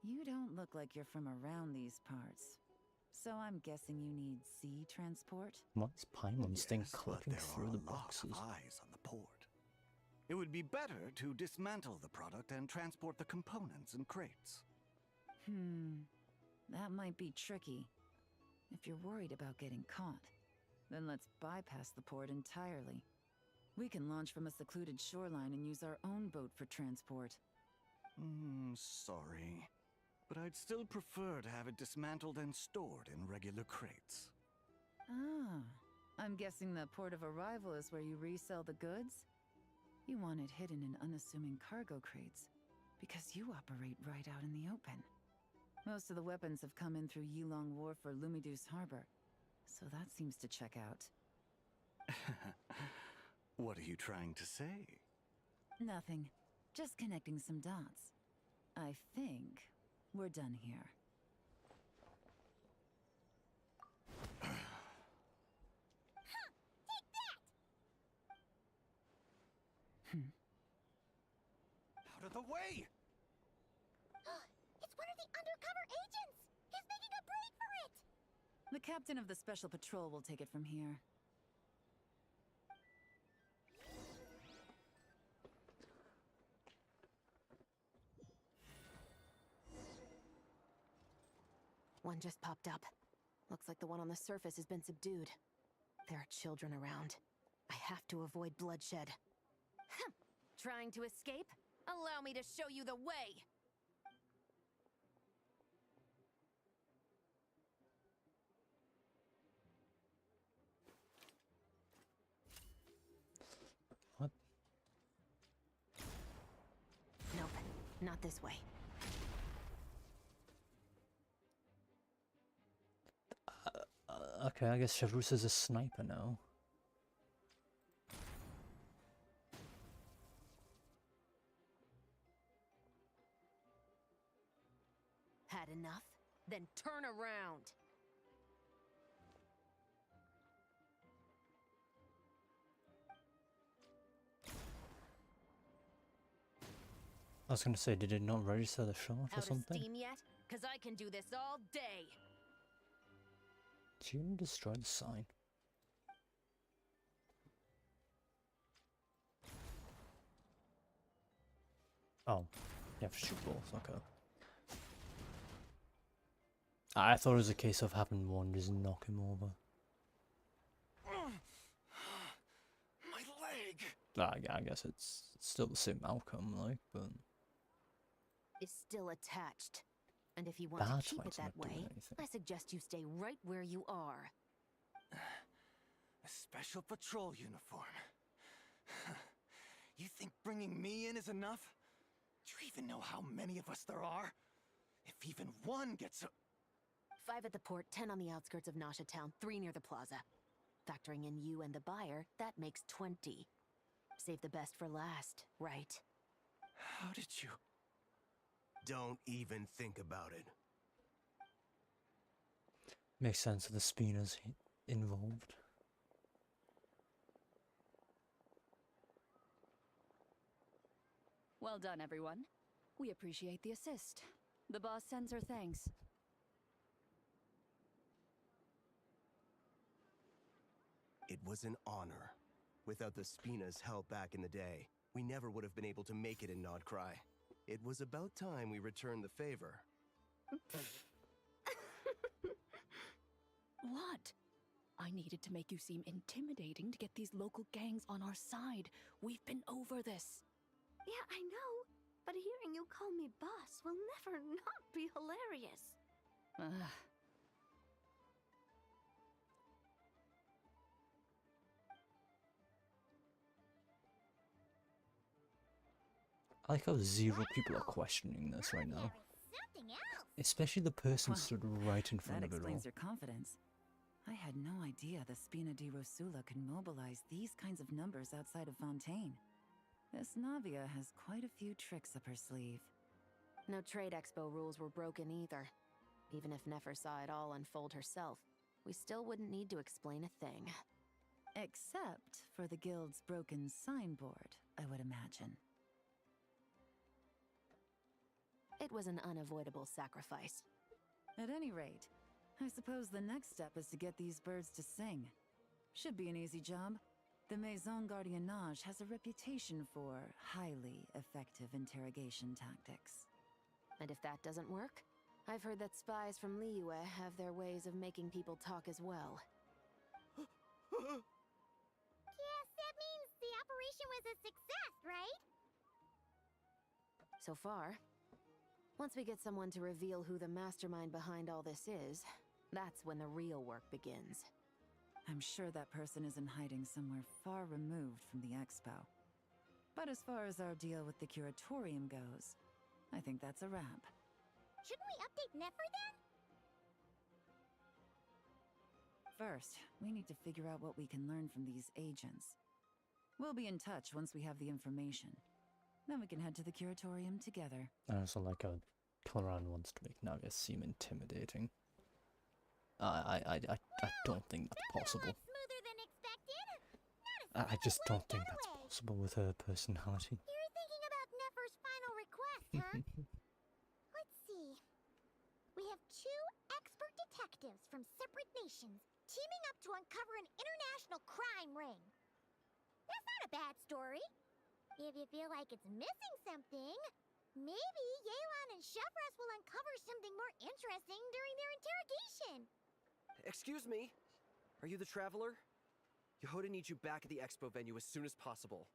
You don't look like you're from around these parts. So I'm guessing you need sea transport? What's Paimon's thing Yes, but clicking there through are the a lot boxes? of eyes on the port. It would be better to dismantle the product and transport the components in crates. That might be tricky. If you're worried about getting caught, then let's bypass the port entirely. We can launch from a secluded shoreline and use our own boat for transport. Sorry. But I'd still prefer to have it dismantled and stored in regular crates. Ah, I'm guessing the port of arrival is where you resell the goods? You want it hidden in unassuming cargo crates, because you operate right out in the open. Most of the weapons have come in through Yilong Wharf or Lumiduce Harbor, so that seems to check out. What are you trying to say? Nothing. Just connecting some dots. I think we're done here. Out of the way! It's one of the undercover agents! He's making a break for it! The captain of the Special Patrol will take it from here. One just popped up. Looks like the one on the surface has been subdued. There are children around. I have to avoid bloodshed. Trying to escape? Allow me to show you the way! What? Nope, not this way. Okay, I guess Shavrus is a sniper now. Had enough? Then turn around! I was gonna say, did it not register the shot or Out of something? steam yet? 'Cause I can do this all day! She didn't destroy the sign. Oh, you have to shoot both, okay. I thought it was a case of having one just knock him over. My leg! I guess it's still the same outcome, like, but... Is still attached. And if you want to That's keep why it it's that not doing way, anything. I suggest you stay right where you are. A special patrol uniform. You think bringing me in is enough? Do you even know how many of us there are? If even one gets a... 5 at the port, 10 on the outskirts of Nasha Town, 3 near the plaza. Factoring in you and the buyer, that makes 20. Save the best for last, right? How did you... Don't even think about it. Makes sense of the Spina's involved. Well done, everyone. We appreciate the assist. The boss sends her thanks. It was an honor. Without the Spina's help back in the day, we never would have been able to make it in Nodcry. It was about time we returned the favor. What? I needed to make you seem intimidating to get these local gangs on our side. We've been over this. Yeah, I know. But hearing you call me boss will never not be hilarious. Ugh. I like how 0 people are questioning this right now. Especially the person stood right in front That of it all. explains your confidence. I had no idea the Spina di Rosula could mobilize these kinds of numbers outside of Fontaine. This Navia has quite a few tricks up her sleeve. No trade expo rules were broken either. Even if Nefer saw it all unfold herself, we still wouldn't need to explain a thing. Except for the guild's broken signboard, I would imagine. It was an unavoidable sacrifice. At any rate, I suppose the next step is to get these birds to sing. Should be an easy job. The Maison Gardiennage has a reputation for highly effective interrogation tactics. And if that doesn't work, I've heard that spies from Liyue have their ways of making people talk as well. Yes, that means the operation was a success, right? So far. Once we get someone to reveal who the mastermind behind all this is, that's when the real work begins. I'm sure that person is in hiding somewhere far removed from the expo. But as far as our deal with the curatorium goes, I think that's a wrap. Shouldn't we update Nefer then? First, we need to figure out what we can learn from these agents. We'll be in touch once we have the information. Then we can head to the curatorium together. I also like how Coloran wants to make Navia seem intimidating. I don't think that's possible. Smoother than expected. I just don't think that's possible with her personality. You're thinking about Nefer's final request, huh? Let's see. We have 2 expert detectives from separate nations teaming up to uncover an international crime ring. That's not a bad story. If you feel like it's missing something, maybe Yelan and Chevras will uncover something more interesting during their interrogation. Excuse me? Are you the traveler? Yehoda needs you back at the expo venue as soon as possible.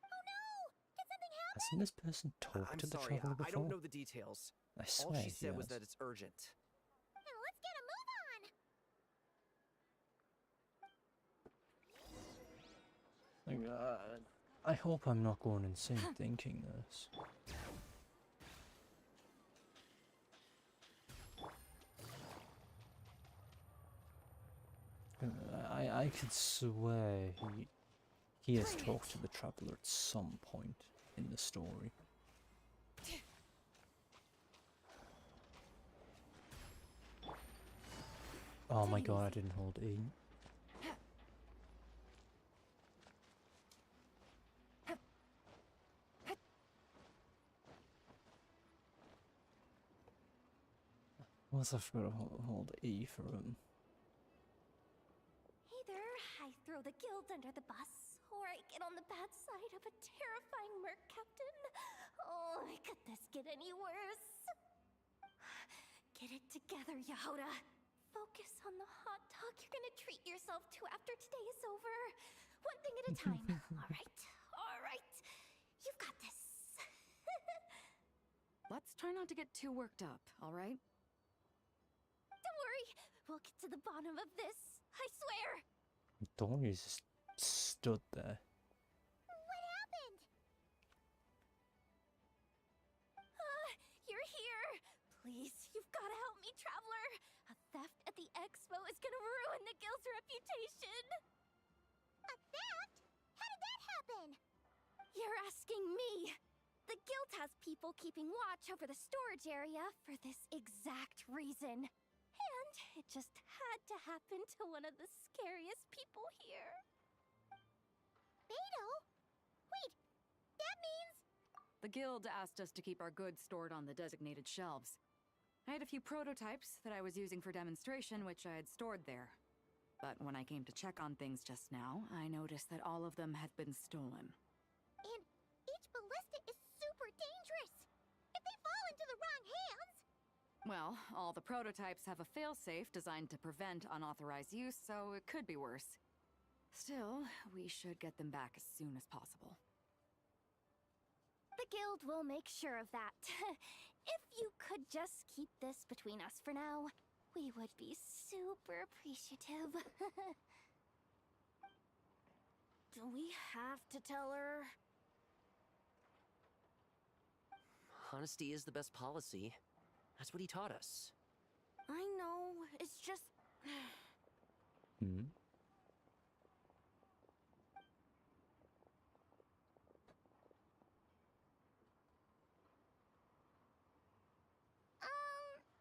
Oh no! Did something happen? Hasn't this person talked I'm to the sorry, traveler I before? don't know the details. I All swear she he said was has. that it's urgent. Now let's get a move on! I hope I'm not going insane thinking this. I could swear he has talked to the traveler at some point in the story. Oh my god, I didn't hold E. What's I forgot to hold E for him? Either I throw the guild under the bus, or I get on the bad side of a terrifying merc captain. Oh, could this get any worse? Get it together, Yehoda. Focus on the hot dog you're gonna treat yourself to after today is over. One thing at a time. All right. You've got this. let's try not to get too worked up, all right? Don't worry, we'll get to the bottom of this. I swear. Dory just stood there. What happened? You're here. Please, you've got to help me, Traveler. A theft at the expo is gonna ruin the guild's reputation. A theft? How did that happen? You're asking me. The guild has people keeping watch over the storage area for this exact reason. And it just had to happen to one of the scariest people here. Beto? Wait, that means... The guild asked us to keep our goods stored on the designated shelves. I had a few prototypes that I was using for demonstration, which I had stored there. But when I came to check on things just now, I noticed that all of them had been stolen. And each ballista is super dangerous. If they fall into the wrong hands... Well, all the prototypes have a failsafe designed to prevent unauthorized use, so it could be worse. Still, we should get them back as soon as possible. The guild will make sure of that. If you could just keep this between us for now, we would be super appreciative. Do we have to tell her? Honesty is the best policy. That's what he taught us. I know, it's just... Hmm?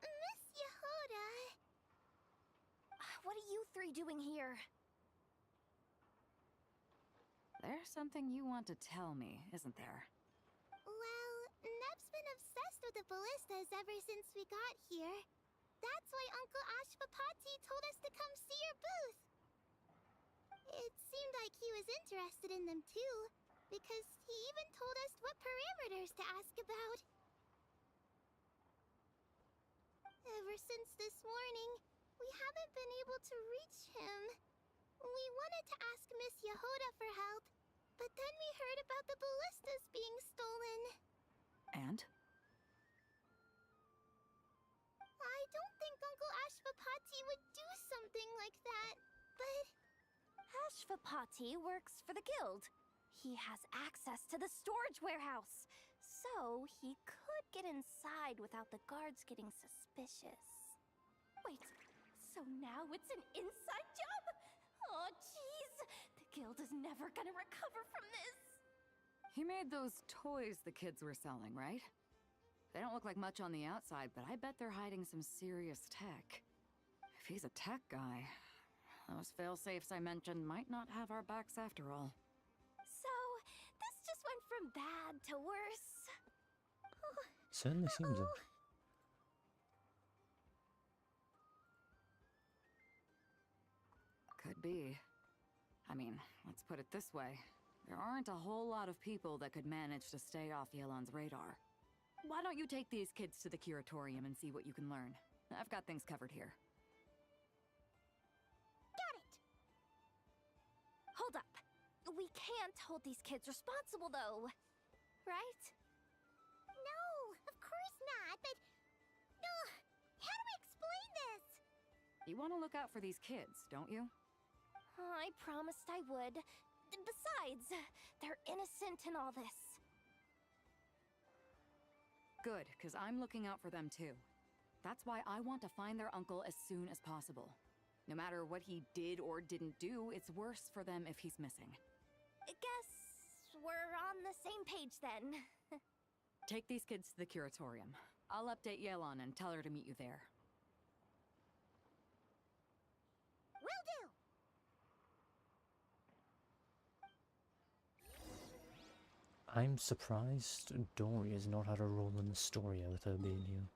Miss Yehuda... What are you three doing here? There's something you want to tell me, isn't there? Well, Neb's been obsessed with the ballistas ever since we got here. That's why Uncle Ashvapati told us to come see your booth. It seemed like he was interested in them too, because he even told us what parameters to ask about. Ever since this morning, we haven't been able to reach him. We wanted to ask Miss Yehuda for help, but then we heard about the ballistas being stolen. And? I don't think Uncle Ashvapati would do something like that, but... Ashvapati works for the guild. He has access to the storage warehouse, so he could get inside without the guards getting suspicious. Wait, so now it's an inside job? Oh, jeez! The guild is never gonna recover from this! He made those toys the kids were selling, right? They don't look like much on the outside, but I bet they're hiding some serious tech. If he's a tech guy, those fail-safes I mentioned might not have our backs after all. So, this just went from bad to worse. Certainly seems it. Could be. I mean, let's put it this way. There aren't a whole lot of people that could manage to stay off Yelan's radar. Why don't you take these kids to the curatorium and see what you can learn? I've got things covered here. Got it! Hold up. We can't hold these kids responsible, though. Right? No, of course not, but... how do we explain this? You want to look out for these kids, don't you? I promised I would. Besides, they're innocent in all this. Good, because I'm looking out for them too. That's why I want to find their uncle as soon as possible. No matter what he did or didn't do, it's worse for them if he's missing. Guess we're on the same page then. Take these kids to the curatorium. I'll update Yelan and tell her to meet you there. Will do! I'm surprised Dory has not had a role in the story with her being here.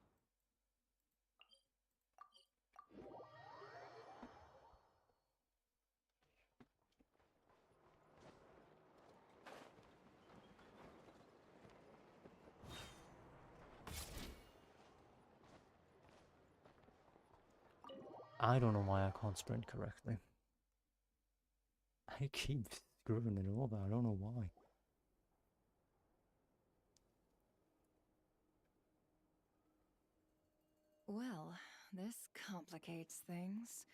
I don't know why I can't sprint correctly. I keep screwing it over, I don't know why. Well, this complicates things.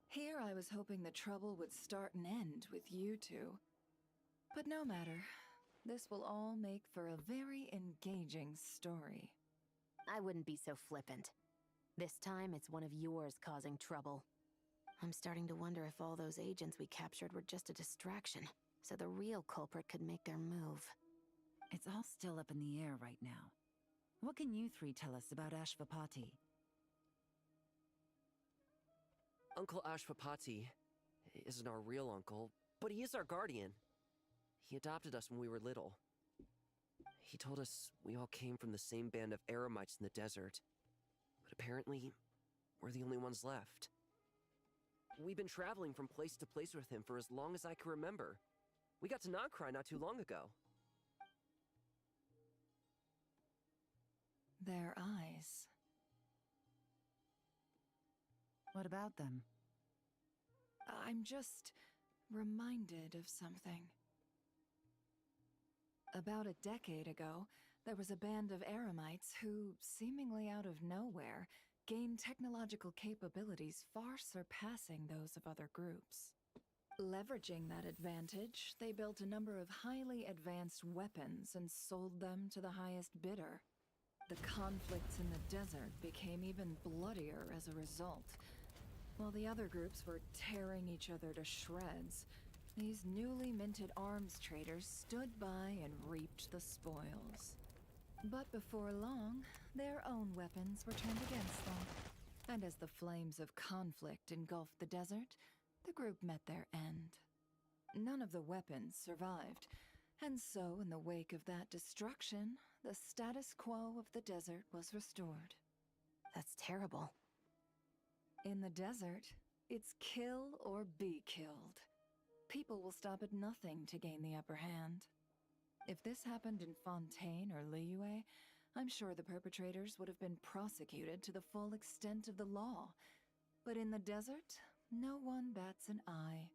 Here I was hoping the trouble would start and end with you two. But no matter. This will all make for a very engaging story. I wouldn't be so flippant. This time, it's one of yours causing trouble. I'm starting to wonder if all those agents we captured were just a distraction, so the real culprit could make their move. It's all still up in the air right now. What can you three tell us about Ashvapati? Uncle Ashvapati isn't our real uncle, but he is our guardian. He adopted us when we were little. He told us we all came from the same band of eremites in the desert. But apparently, we're the only ones left. We've been traveling from place to place with him for as long as I can remember. We got to Nocry not too long ago. Their eyes. What about them? I'm just reminded of something. About a decade ago, there was a band of eremites who, seemingly out of nowhere, gained technological capabilities far surpassing those of other groups. Leveraging that advantage, they built a number of highly advanced weapons and sold them to the highest bidder. The conflicts in the desert became even bloodier as a result. While the other groups were tearing each other to shreds, these newly minted arms traders stood by and reaped the spoils. But before long, their own weapons were turned against them. And as the flames of conflict engulfed the desert, the group met their end. None of the weapons survived, and so in the wake of that destruction, the status quo of the desert was restored. That's terrible. In the desert, it's kill or be killed. People will stop at nothing to gain the upper hand. If this happened in Fontaine or Liyue, I'm sure the perpetrators would have been prosecuted to the full extent of the law. But in the desert, no one bats an eye.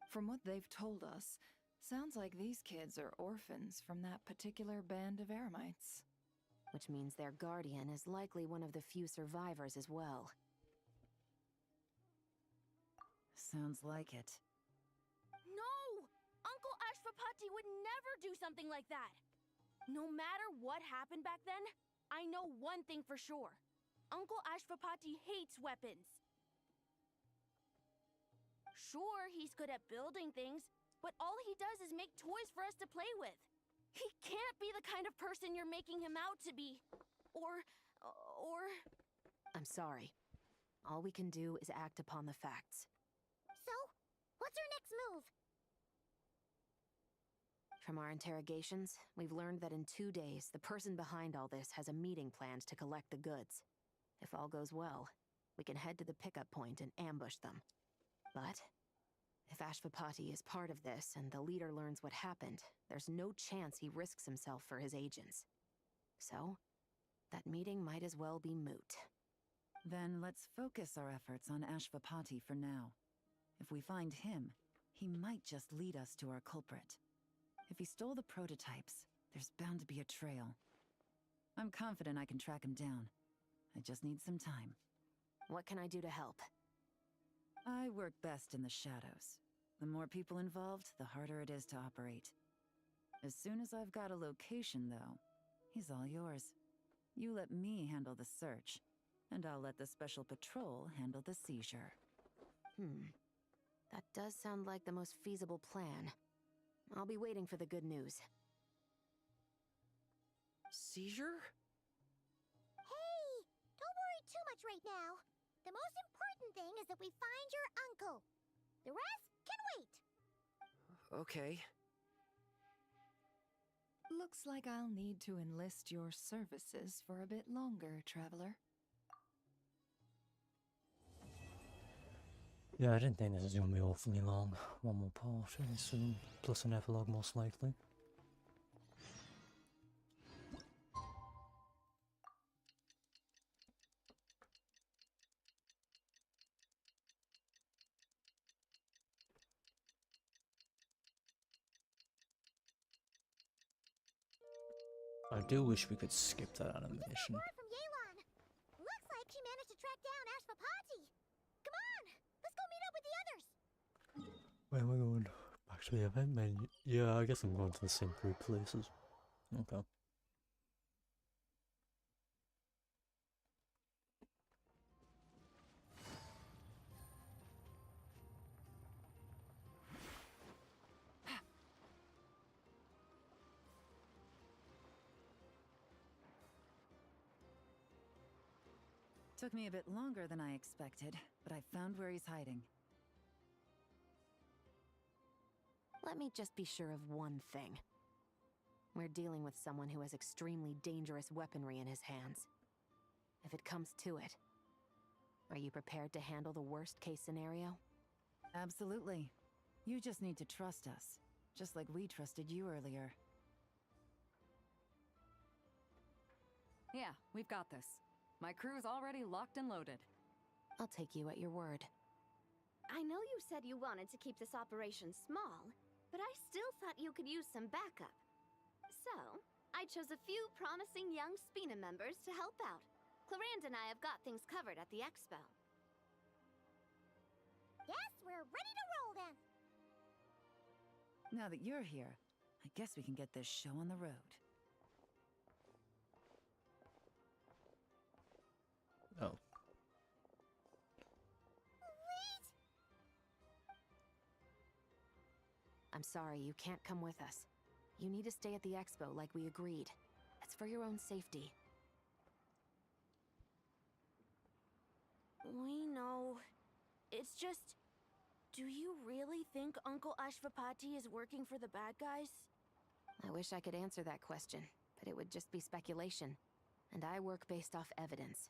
From what they've told us, sounds like these kids are orphans from that particular band of eremites. Which means their guardian is likely one of the few survivors as well. Sounds like it. No! Uncle Ashvapati would never do something like that! No matter what happened back then, I know one thing for sure. Uncle Ashvapati hates weapons. Sure, he's good at building things, but all he does is make toys for us to play with. He can't be the kind of person you're making him out to be. Or... I'm sorry. All we can do is act upon the facts. So, what's our next move? From our interrogations, we've learned that in 2 days, the person behind all this has a meeting planned to collect the goods. If all goes well, we can head to the pickup point and ambush them. But if Ashvapati is part of this and the leader learns what happened, there's no chance he risks himself for his agents. So, that meeting might as well be moot. Then let's focus our efforts on Ashvapati for now. If we find him, he might just lead us to our culprit. If he stole the prototypes, there's bound to be a trail. I'm confident I can track him down. I just need some time. What can I do to help? I work best in the shadows. The more people involved, the harder it is to operate. As soon as I've got a location, though, he's all yours. You let me handle the search, and I'll let the special patrol handle the seizure. That does sound like the most feasible plan. I'll be waiting for the good news. Seizure? Hey! Don't worry too much right now. The most important thing is that we find your uncle. The rest can wait. Okay. Looks like I'll need to enlist your services for a bit longer, Traveler. Yeah, I didn't think this was going to be awfully long. One more part really soon, plus an epilogue most likely. I do wish we could skip that animation. More from Yelan. Looks like she Where am I going? Back to the event menu. Yeah, I guess I'm going to the same 3 places. Okay. Took me a bit longer than I expected, but I found where he's hiding. Let me just be sure of one thing. We're dealing with someone who has extremely dangerous weaponry in his hands. If it comes to it, are you prepared to handle the worst-case scenario? Absolutely. You just need to trust us, just like we trusted you earlier. Yeah, we've got this. My crew's already locked and loaded. I'll take you at your word. I know you said you wanted to keep this operation small, but I still thought you could use some backup. So, I chose a few promising young Spina members to help out. Clarand and I have got things covered at the expo. Yes, we're ready to roll then. Now that you're here, I guess we can get this show on the road. Oh. Wait! I'm sorry, you can't come with us. You need to stay at the expo like we agreed. It's for your own safety. We know. It's just... Do you really think Uncle Ashvapati is working for the bad guys? I wish I could answer that question, but it would just be speculation. And I work based off evidence.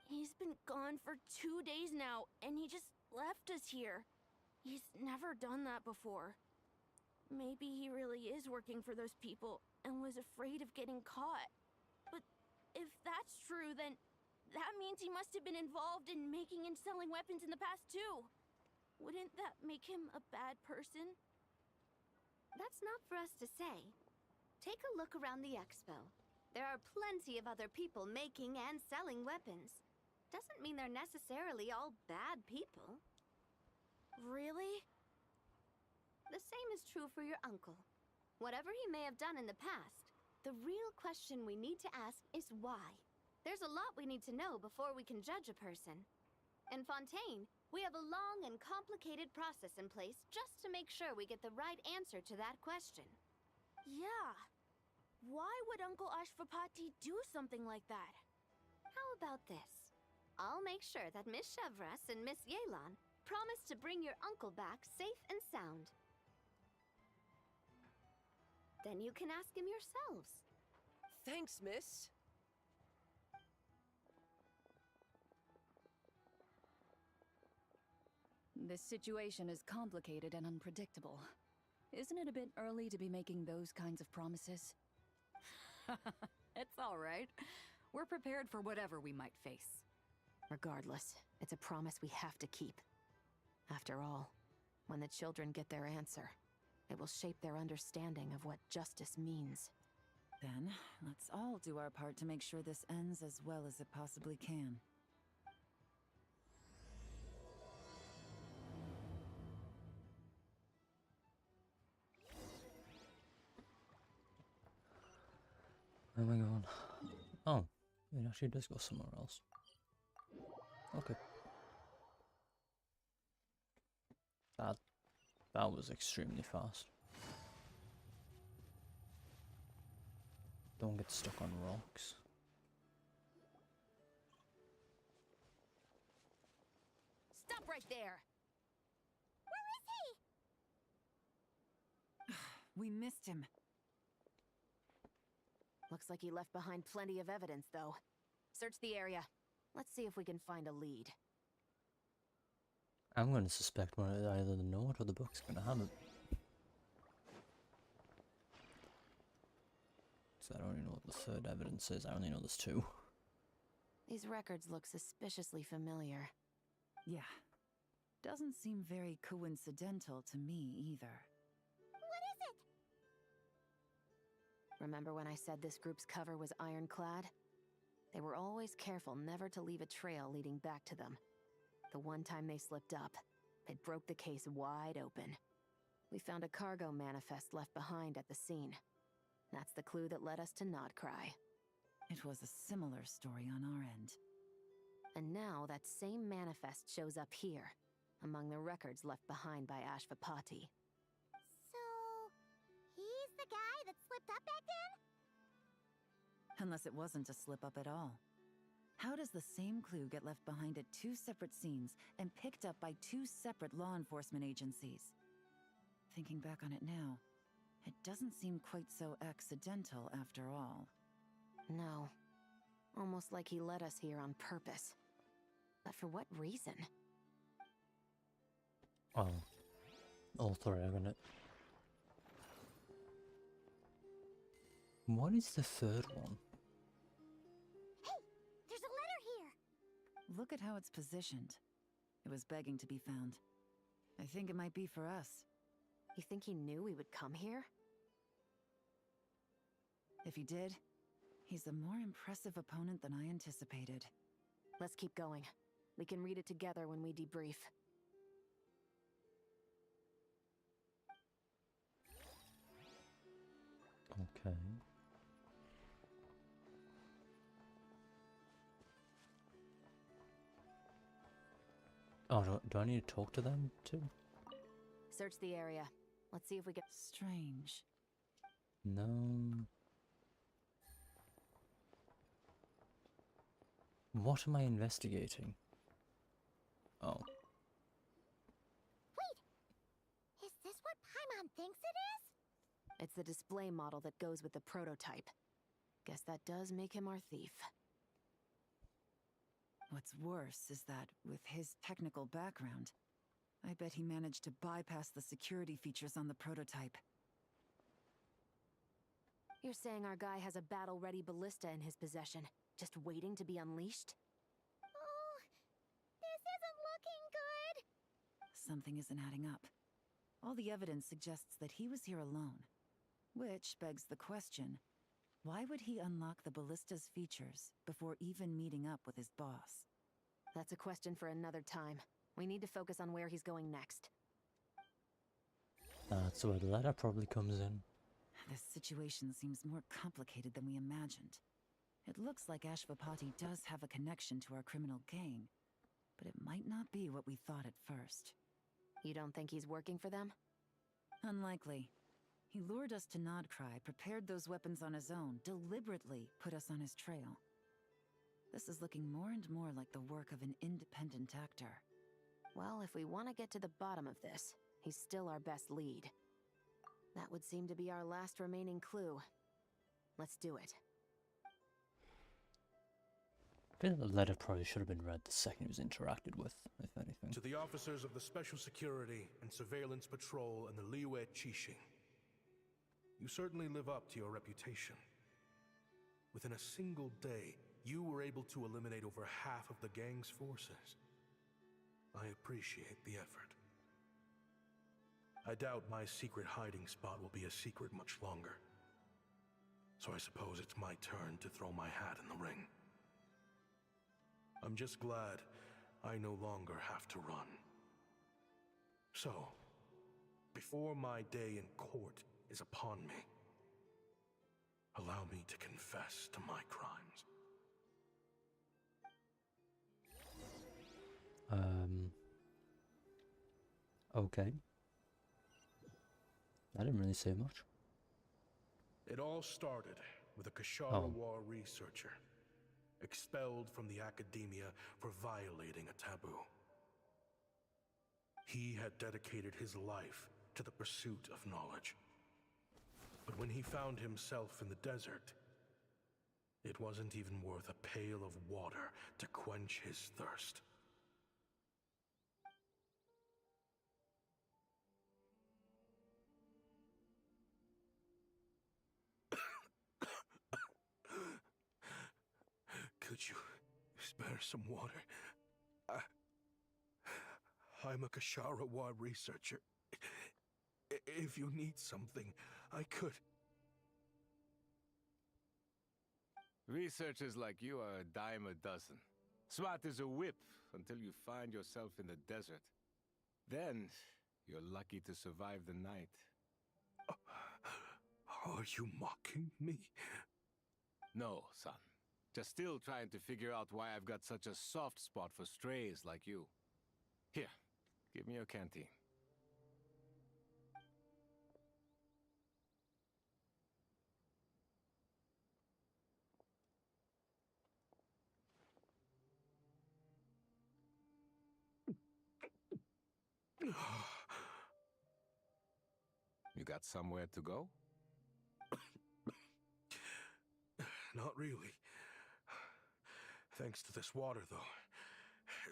He's been gone for 2 days now, and he just left us here. He's never done that before. Maybe he really is working for those people and was afraid of getting caught. But if that's true, then that means he must have been involved in making and selling weapons in the past too. Wouldn't that make him a bad person? That's not for us to say. Take a look around the expo. There are plenty of other people making and selling weapons. Doesn't mean they're necessarily all bad people. Really? The same is true for your uncle. Whatever he may have done in the past, the real question we need to ask is why. There's a lot we need to know before we can judge a person. In Fontaine, we have a long and complicated process in place just to make sure we get the right answer to that question. Yeah. Why would Uncle Ashvapati do something like that? How about this? I'll make sure that Miss Chevras and Miss Yelan promise to bring your uncle back safe and sound. Then you can ask him yourselves. Thanks, miss. This situation is complicated and unpredictable. Isn't it a bit early to be making those kinds of promises? It's all right. We're prepared for whatever we might face. Regardless, it's a promise we have to keep. After all, when the children get their answer, it will shape their understanding of what justice means. Then, let's all do our part to make sure this ends as well as it possibly can. Where am I going? Oh, it actually does go somewhere else. Okay. That was extremely fast. Don't get stuck on rocks. Stop right there! Where is he? We missed him. Looks like he left behind plenty of evidence, though. Search the area. Let's see if we can find a lead. I'm going to suspect either the note or the book's going to have it. So I don't even know what the third evidence is. I only know there's 2. These records look suspiciously familiar. Yeah. Doesn't seem very coincidental to me either. What is it? Remember when I said this group's cover was ironclad? They were always careful never to leave a trail leading back to them. The one time they slipped up, It broke the case wide open. We found a cargo manifest left behind at the scene. That's the clue that led us to Nodcry. It was a similar story on our end. And now that same manifest shows up here, among the records left behind by Ashvapati. So, he's the guy that slipped up back then? Unless it wasn't a slip-up at all. How does the same clue get left behind at 2 separate scenes and picked up by 2 separate law enforcement agencies? Thinking back on it now, it doesn't seem quite so accidental after all. No. Almost like he led us here on purpose. But for what reason? Oh. All 3 are in it. What is the 3rd one? Hey, there's a letter here! Look at how it's positioned. It was begging to be found. I think it might be for us. You think he knew we would come here? If he did, he's a more impressive opponent than I anticipated. Let's keep going. We can read it together when we debrief. Okay. Oh, do I need to talk to them too? Search the area. Let's see if we get... Strange. No. What am I investigating? Oh. Wait! Is this what Paimon thinks it is? It's the display model that goes with the prototype. Guess that does make him our thief. What's worse is that, with his technical background, I bet he managed to bypass the security features on the prototype. You're saying our guy has a battle-ready ballista in his possession, just waiting to be unleashed? Oh, this isn't looking good! Something isn't adding up. All the evidence suggests that he was here alone. Which begs the question, why would he unlock the ballista's features before even meeting up with his boss? That's a question for another time. We need to focus on where he's going next. That's where the letter probably comes in. This situation seems more complicated than we imagined. It looks like Ashvapati does have a connection to our criminal gang, but it might not be what we thought at first. You don't think he's working for them? Unlikely. He lured us to Nodcry, prepared those weapons on his own, deliberately put us on his trail. This is looking more and more like the work of an independent actor. Well, if we want to get to the bottom of this, he's still our best lead. That would seem to be our last remaining clue. Let's do it. I feel the letter probably should have been read the second it was interacted with, if anything. To the officers of the Special Security and Surveillance Patrol and the Liyue Qixing, you certainly live up to your reputation. Within a single day, you were able to eliminate over half of the gang's forces. I appreciate the effort. I doubt my secret hiding spot will be a secret much longer. So I suppose it's my turn to throw my hat in the ring. I'm just glad I no longer have to run. So, before my day in court is upon me, allow me to confess to my crimes. Okay. I didn't really say much. It all started with a Kashara researcher, expelled from the academia for violating a taboo. He had dedicated his life to the pursuit of knowledge. But when he found himself in the desert, it wasn't even worth a pail of water to quench his thirst. Could you spare some water? I'm a Kashara researcher. If you need something, I could. Researchers like you are a dime a dozen. Smart as a whip until you find yourself in the desert. Then, you're lucky to survive the night. Are you mocking me? No, son. Just still trying to figure out why I've got such a soft spot for strays like you. Here, give me your canteen. You got somewhere to go? Not really. Thanks to this water, though.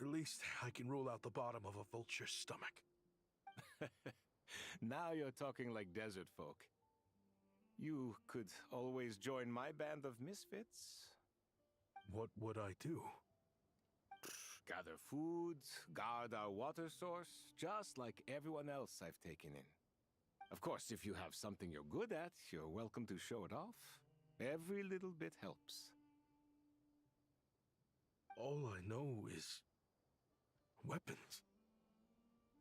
At least I can rule out the bottom of a vulture's stomach. Now you're talking like desert folk. You could always join my band of misfits. What would I do? Gather food, guard our water source, just like everyone else I've taken in. Of course, if you have something you're good at, you're welcome to show it off. Every little bit helps. All I know is weapons.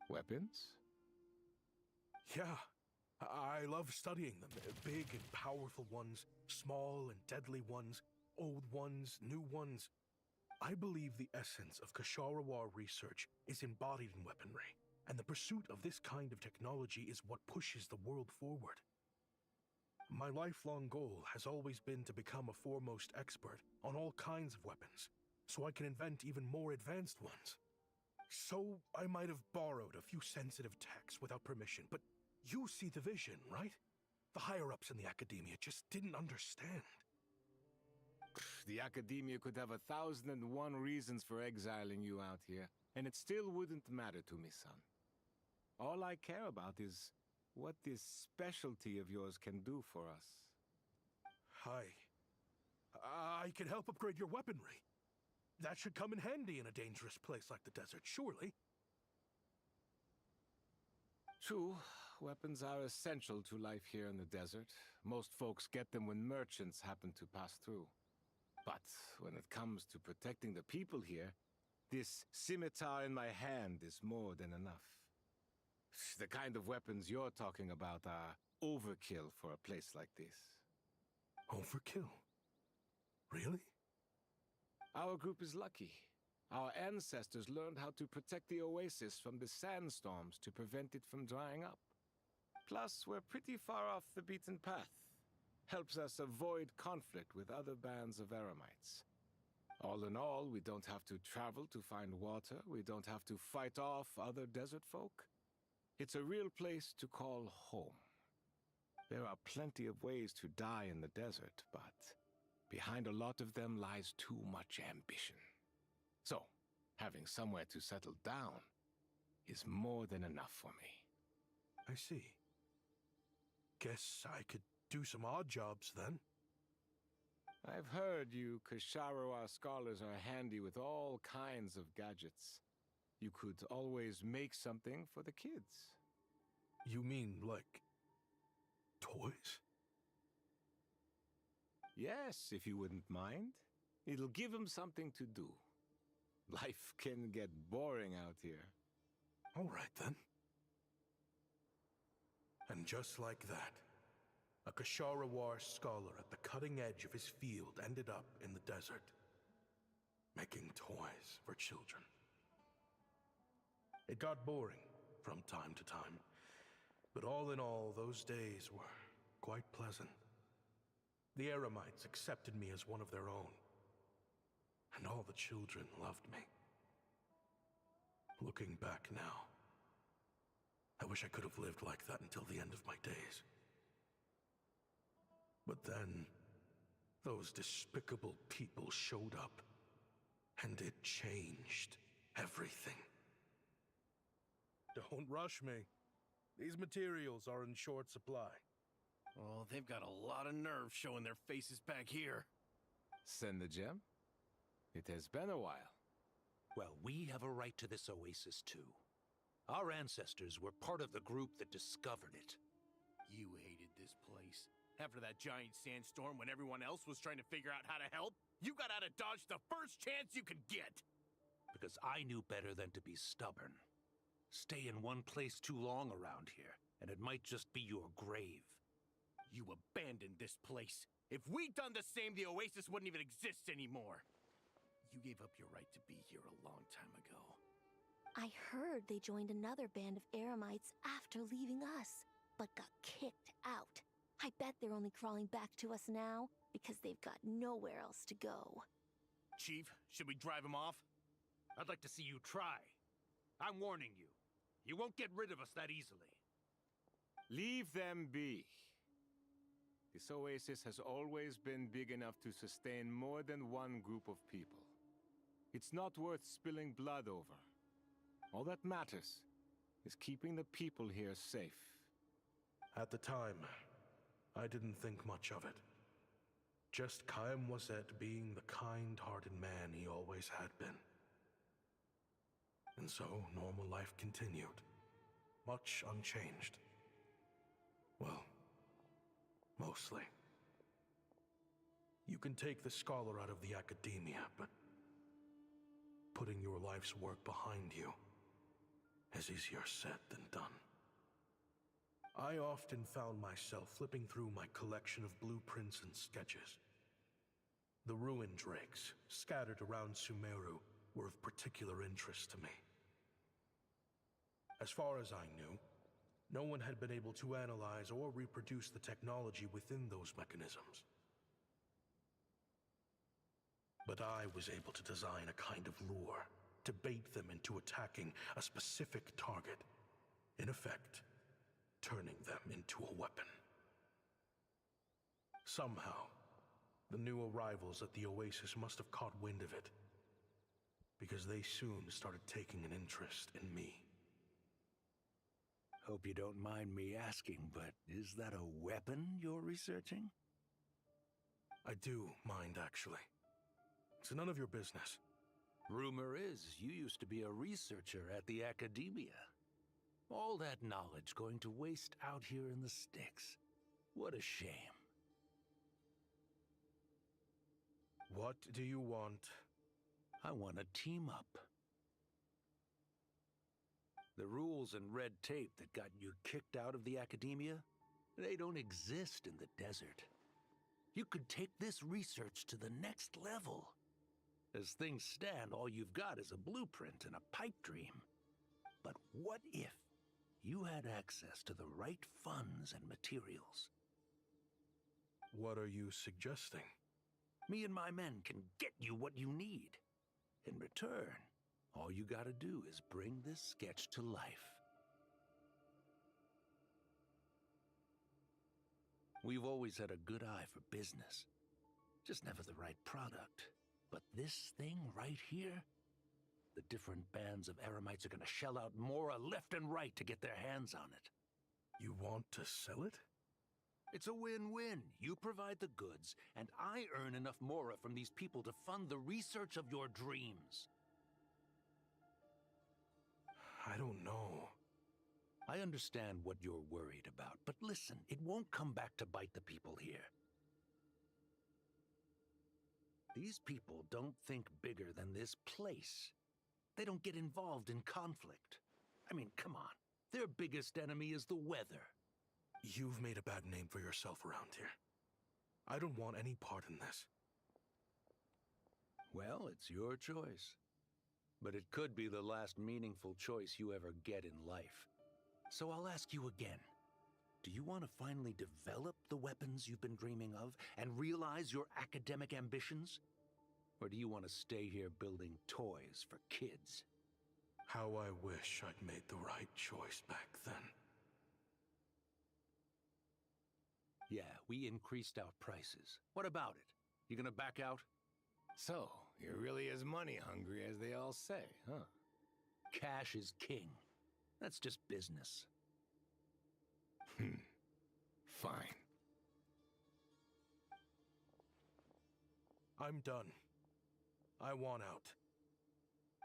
Weapons? Yeah, I love studying them. Big and powerful ones, small and deadly ones, old ones, new ones. I believe the essence of Ksharawar research is embodied in weaponry, and the pursuit of this kind of technology is what pushes the world forward. My lifelong goal has always been to become a foremost expert on all kinds of weapons, so I can invent even more advanced ones. So I might have borrowed a few sensitive techs without permission, but you see the vision, right? The higher-ups in the academia just didn't understand. The academia could have 1,001 reasons for exiling you out here, and it still wouldn't matter to me, son. All I care about is what this specialty of yours can do for us. I can help upgrade your weaponry. That should come in handy in a dangerous place like the desert, surely. True, weapons are essential to life here in the desert. Most folks get them when merchants happen to pass through. But when it comes to protecting the people here, this scimitar in my hand is more than enough. The kind of weapons you're talking about are overkill for a place like this. Overkill? Really? Our group is lucky. Our ancestors learned how to protect the oasis from the sandstorms to prevent it from drying up. Plus, we're pretty far off the beaten path. Helps us avoid conflict with other bands of Eremites. All in all, we don't have to travel to find water, we don't have to fight off other desert folk. It's a real place to call home. There are plenty of ways to die in the desert, but behind a lot of them lies too much ambition. So, having somewhere to settle down is more than enough for me. I see. Guess I could do some odd jobs then. I've heard you Ksharawar scholars are handy with all kinds of gadgets. You could always make something for the kids. You mean, like, toys? Yes, if you wouldn't mind. It'll give them something to do. Life can get boring out here. All right, then. And just like that, a Ksharawar scholar at the cutting edge of his field ended up in the desert, making toys for children. It got boring from time to time, but all in all, those days were quite pleasant. The Eremites accepted me as one of their own, and all the children loved me. Looking back now, I wish I could have lived like that until the end of my days. But then, those despicable people showed up, and it changed everything. Don't rush me. These materials are in short supply. Oh, they've got a lot of nerve showing their faces back here. Send the gem? It has been a while. Well, we have a right to this oasis too. Our ancestors were part of the group that discovered it. You hated this place. After that giant sandstorm when everyone else was trying to figure out how to help, you got out of Dodge the first chance you could get! Because I knew better than to be stubborn. Stay in one place too long around here, and it might just be your grave. You abandoned this place. If we'd done the same, the Oasis wouldn't even exist anymore. You gave up your right to be here a long time ago. I heard they joined another band of Eremites after leaving us, but got kicked out. I bet they're only crawling back to us now because they've got nowhere else to go. Chief, should we drive him off? I'd like to see you try. I'm warning you. You won't get rid of us that easily. Leave them be. This oasis has always been big enough to sustain more than one group of people. It's not worth spilling blood over. All that matters is keeping the people here safe. At the time, I didn't think much of it. Just Chaim Wazet being the kind-hearted man he always had been. And so, normal life continued, much unchanged. Well, mostly. You can take the scholar out of the academia, but putting your life's work behind you is easier said than done. I often found myself flipping through my collection of blueprints and sketches. The ruin drakes scattered around Sumeru were of particular interest to me. As far as I knew, no one had been able to analyze or reproduce the technology within those mechanisms. But I was able to design a kind of lure to bait them into attacking a specific target, in effect, turning them into a weapon. Somehow, the new arrivals at the Oasis must have caught wind of it, because they soon started taking an interest in me. Hope you don't mind me asking, but is that a weapon you're researching? I do mind, actually. It's none of your business. Rumor is you used to be a researcher at the Academia. All that knowledge going to waste out here in the sticks. What a shame. What do you want? I want to team up. The rules and red tape that got you kicked out of the Academia, they don't exist in the desert. You could take this research to the next level. As things stand, all you've got is a blueprint and a pipe dream. But what if you had access to the right funds and materials? What are you suggesting? Me and my men can get you what you need. In return, all you gotta do is bring this sketch to life. We've always had a good eye for business. Just never the right product. But this thing right here, the different bands of Eremites are gonna shell out Mora left and right to get their hands on it. You want to sell it? It's a win-win. You provide the goods, and I earn enough Mora from these people to fund the research of your dreams. I don't know. I understand what you're worried about, but listen, it won't come back to bite the people here. These people don't think bigger than this place. They don't get involved in conflict. I mean, come on. Their biggest enemy is the weather. You've made a bad name for yourself around here. I don't want any part in this. Well, it's your choice. But it could be the last meaningful choice you ever get in life. So I'll ask you again. Do you want to finally develop the weapons you've been dreaming of and realize your academic ambitions? Or do you want to stay here building toys for kids? How I wish I'd made the right choice back then. Yeah, we increased our prices. What about it? You gonna back out? So, you're really as money hungry as they all say, huh? Cash is king. That's just business. Fine. I'm done. I want out.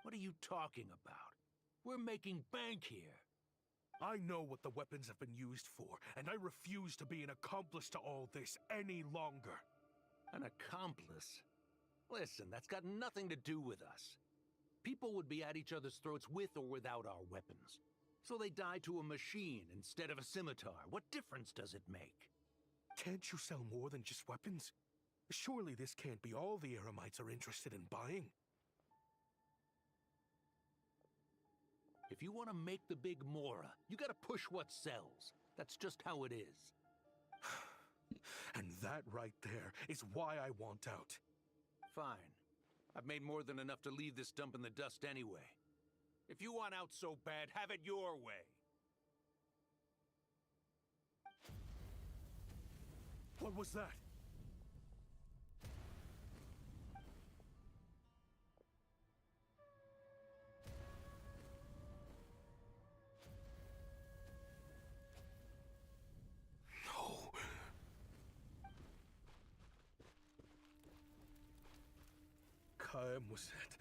What are you talking about? We're making bank here. I know what the weapons have been used for, and I refuse to be an accomplice to all this any longer. An accomplice? Listen, that's got nothing to do with us. People would be at each other's throats with or without our weapons. So they die to a machine instead of a scimitar. What difference does it make? Can't you sell more than just weapons? Surely this can't be all the Eremites are interested in buying. If you want to make the big Mora, you gotta push what sells. That's just how it is. And that right there is why I want out. Fine. I've made more than enough to leave this dump in the dust anyway. If you want out so bad, have it your way. What was that? No. Kaem was it?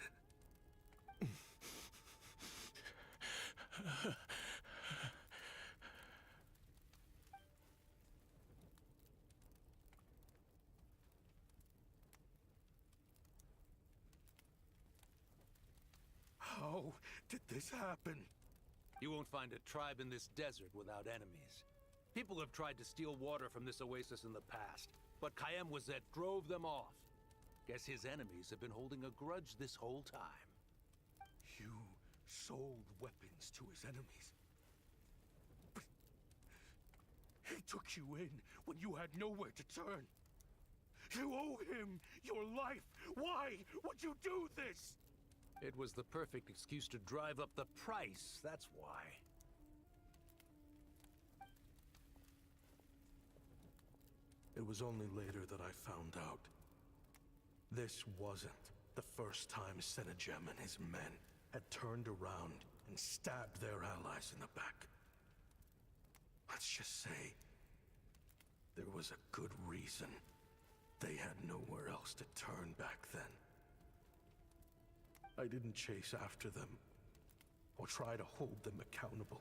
How did this happen? You won't find a tribe in this desert without enemies. People have tried to steal water from this oasis in the past, but Kayem-Wazet drove them off. Guess his enemies have been holding a grudge this whole time. You sold weapons to his enemies. But he took you in when you had nowhere to turn. You owe him your life. Why would you do this? It was the perfect excuse to drive up the price, that's why. It was only later that I found out. This wasn't the first time Senegem and his men had turned around and stabbed their allies in the back. Let's just say, there was a good reason they had nowhere else to turn back then. I didn't chase after them, or try to hold them accountable.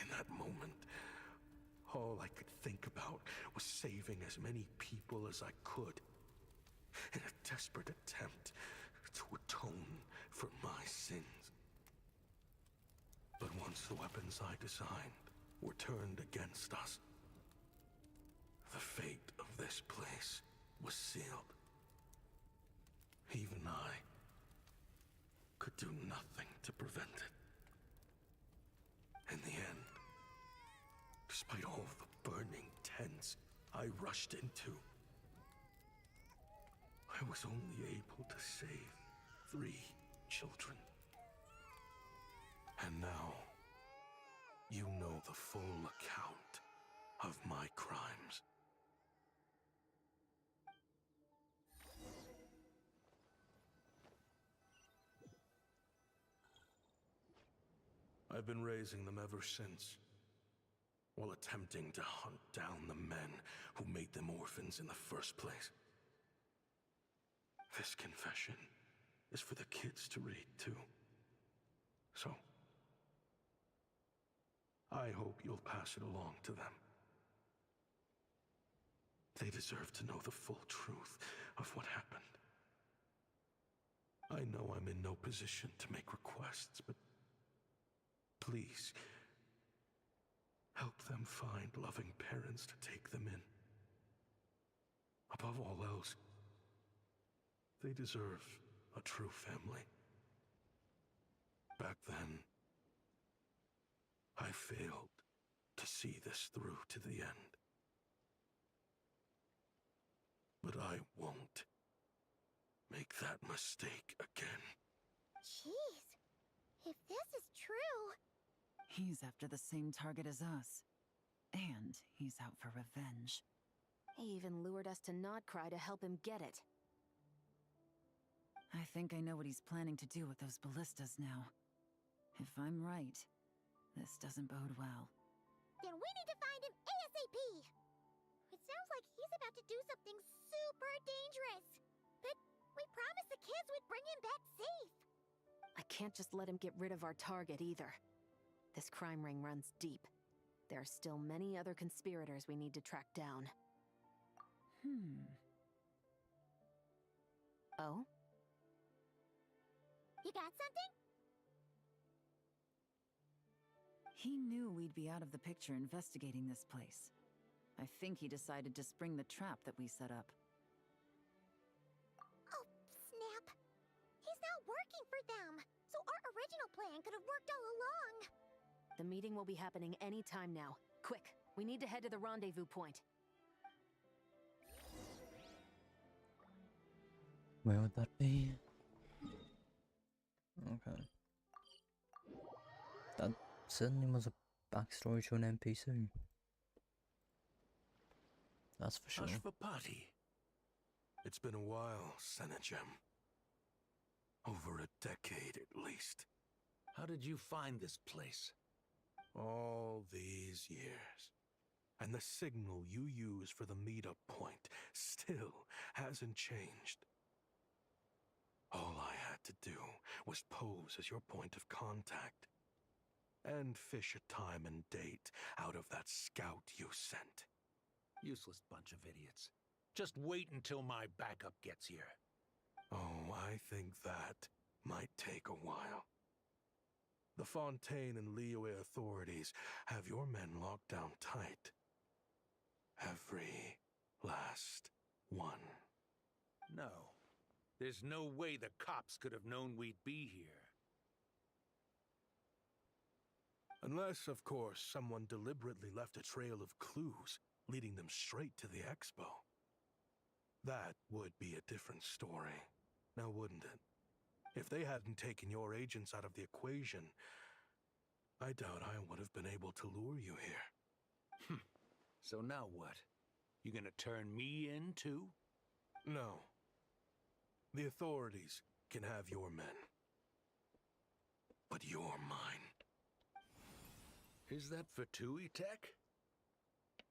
In that moment, all I could think about was saving as many people as I could, in a desperate attempt to atone for my sins. But once the weapons I designed were turned against us, the fate of this place was sealed. Even I could do nothing to prevent it. In the end, despite all the burning tents I rushed into, I was only able to save 3 children. And now, you know the full account of my crimes. I've been raising them ever since, while attempting to hunt down the men who made them orphans in the first place. This confession is for the kids to read, too. So, I hope you'll pass it along to them. They deserve to know the full truth of what happened. I know I'm in no position to make requests, but please, help them find loving parents to take them in. Above all else, they deserve a true family. Back then, I failed to see this through to the end. But I won't make that mistake again. Jeez, if this is true... He's after the same target as us. And he's out for revenge. He even lured us to Nodcry to help him get it. I think I know what he's planning to do with those ballistas now. If I'm right, this doesn't bode well. Then we need to find him ASAP! It sounds like he's about to do something super dangerous. But we promised the kids we'd bring him back safe. I can't just let him get rid of our target either. This crime ring runs deep. There are still many other conspirators we need to track down. Oh? got something? He knew we'd be out of the picture investigating this place. I think he decided to spring the trap that we set up. Oh, snap. He's not working for them, so our original plan could have worked all along. The meeting will be happening any time now. Quick, we need to head to the rendezvous point. Where would that be? Okay. That certainly was a backstory to an NPC. That's for sure. Ashvapati. It's been a while, Senegem. Over a decade at least. How did you find this place? All these years. And the signal you use for the meetup point still hasn't changed. All I had to do was pose as your point of contact. And fish a time and date out of that scout you sent. Useless bunch of idiots. Just wait until my backup gets here. Oh, I think that might take a while. The Fontaine and Liyue authorities have your men locked down tight. Every last one. No. There's no way the cops could have known we'd be here. Unless, of course, someone deliberately left a trail of clues, leading them straight to the expo. That would be a different story, now wouldn't it? If they hadn't taken your agents out of the equation, I doubt I would have been able to lure you here. So now what? You gonna turn me in, too? No. The authorities can have your men. But you're mine. Is that for Tui Tech?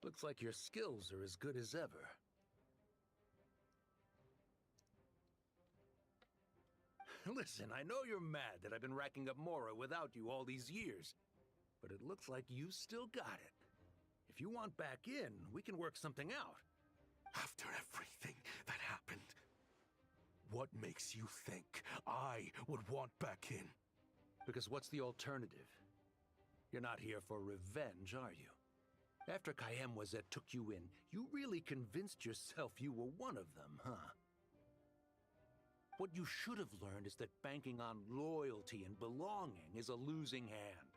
Looks like your skills are as good as ever. Listen, I know you're mad that I've been racking up Mora without you all these years, but it looks like you still got it. If you want back in, we can work something out. After everything that happened, what makes you think I would want back in? Because what's the alternative? You're not here for revenge, are you? After Kayemwazet took you in, you really convinced yourself you were one of them, huh? What you should have learned is that banking on loyalty and belonging is a losing hand.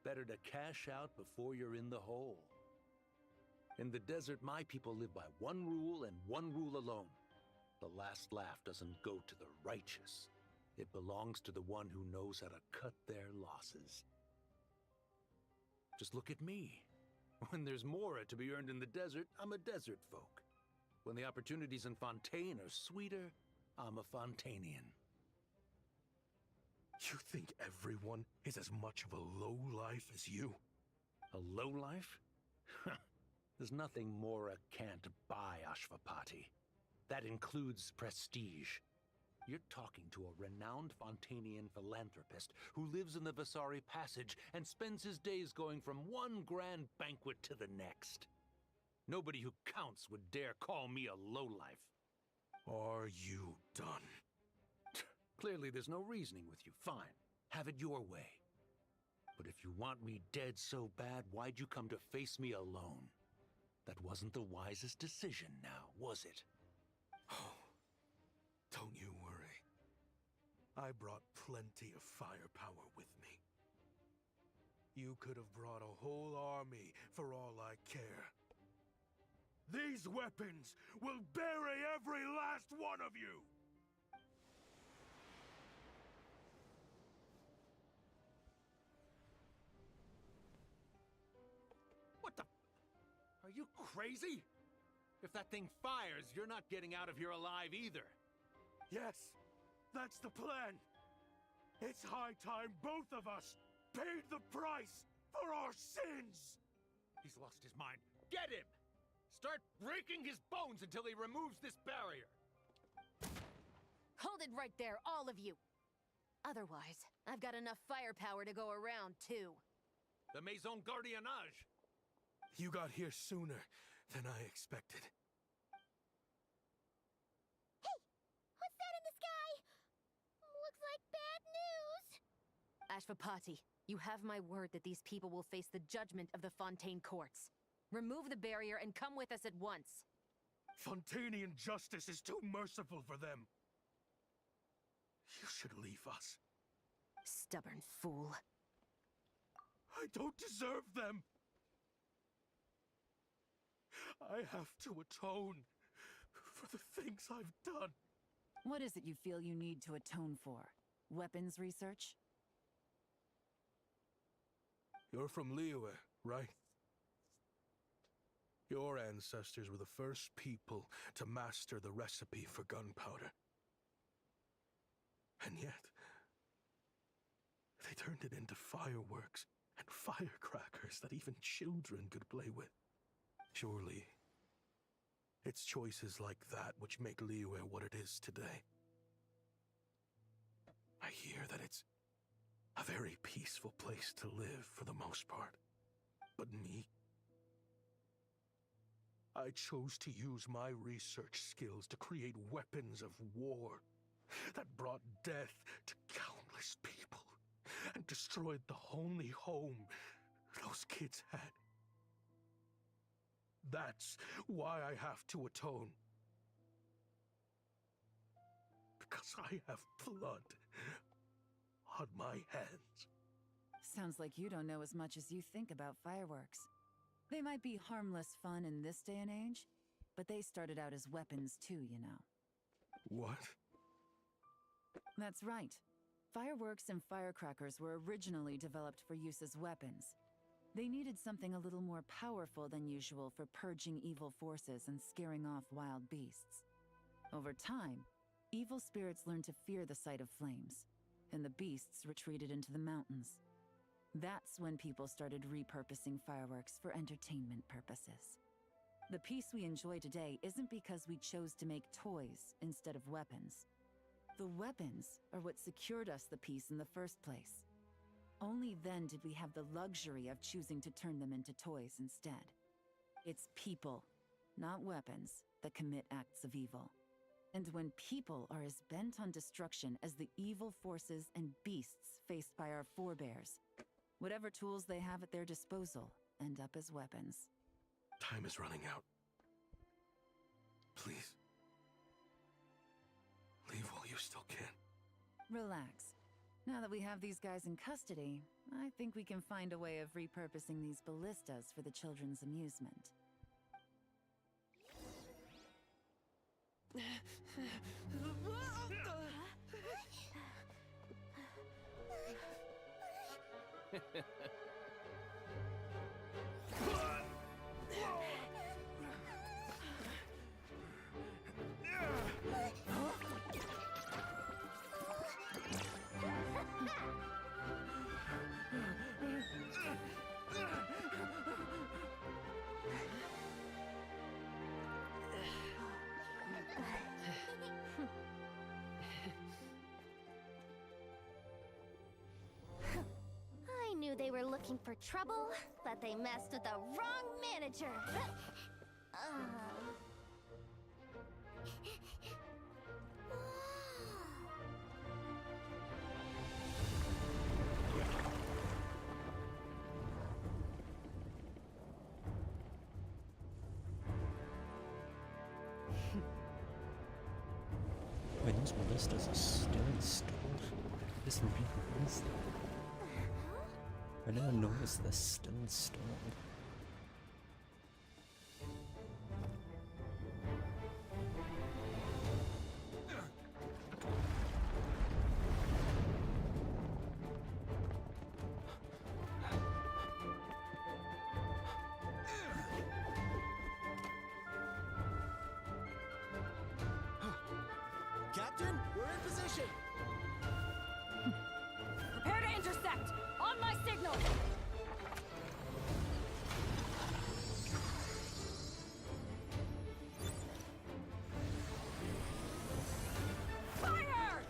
Better to cash out before you're in the hole. In the desert, my people live by one rule and one rule alone. The last laugh doesn't go to the righteous. It belongs to the one who knows how to cut their losses. Just look at me. When there's Mora to be earned in the desert, I'm a desert folk. When the opportunities in Fontaine are sweeter, I'm a Fontanian. You think everyone is as much of a lowlife as you? A lowlife? There's nothing Mora can't buy, Ashvapati. That includes prestige. You're talking to a renowned Fontanian philanthropist who lives in the Vasari Passage and spends his days going from one grand banquet to the next. Nobody who counts would dare call me a lowlife. Are you done? Clearly there's no reasoning with you. Fine. Have it your way. But if you want me dead so bad, why'd you come to face me alone? That wasn't the wisest decision now, was it? Oh, don't you worry. I brought plenty of firepower with me. You could have brought a whole army for all I care. These weapons will bury every last one of you! What the? Are you crazy? If that thing fires, you're not getting out of here alive either. Yes, that's the plan. It's high time both of us paid the price for our sins! He's lost his mind. Get him! Start breaking his bones until he removes this barrier! Hold it right there, all of you! Otherwise, I've got enough firepower to go around, too. The Maison Gardiennage! You got here sooner than I expected. Hey! What's that in the sky? Looks like bad Ashvapati, you have my word that these people will face the judgment of the Fontaine courts. Remove the barrier and come with us at once. Fontainian justice is too merciful for them. You should leave us. Stubborn fool. I don't deserve them. I have to atone for the things I've done. What is it you feel you need to atone for? Weapons research? You're from Liyue, right? Your ancestors were the first people to master the recipe for gunpowder. And yet, they turned it into fireworks and firecrackers that even children could play with. Surely, it's choices like that which make Liyue what it is today. I hear that it's a very peaceful place to live for the most part. But me? I chose to use my research skills to create weapons of war that brought death to countless people and destroyed the only home those kids had. That's why I have to atone. Because I have blood on my hands. Sounds like you don't know as much as you think about fireworks. They might be harmless fun in this day and age, but they started out as weapons too, you know. What? That's right. Fireworks and firecrackers were originally developed for use as weapons. They needed something a little more powerful than usual for purging evil forces and scaring off wild beasts. Over time, evil spirits learned to fear the sight of flames, and the beasts retreated into the mountains. That's when people started repurposing fireworks for entertainment purposes. The peace we enjoy today isn't because we chose to make toys instead of weapons. The weapons are what secured us the peace in the first place. Only then did we have the luxury of choosing to turn them into toys instead. It's people, not weapons, that commit acts of evil. And when people are as bent on destruction as the evil forces and beasts faced by our forebears, whatever tools they have at their disposal end up as weapons. Time is running out. Please. Leave while you still can. Relax. Now that we have these guys in custody, I think we can find a way of repurposing these ballistas for the children's amusement. I knew they were looking for trouble, but they messed with the wrong manager. Wait, those ballistas are still installed? This really is. I didn't notice they're still installed. Captain, we're in position! Prepare to intercept! On my signal! Fire!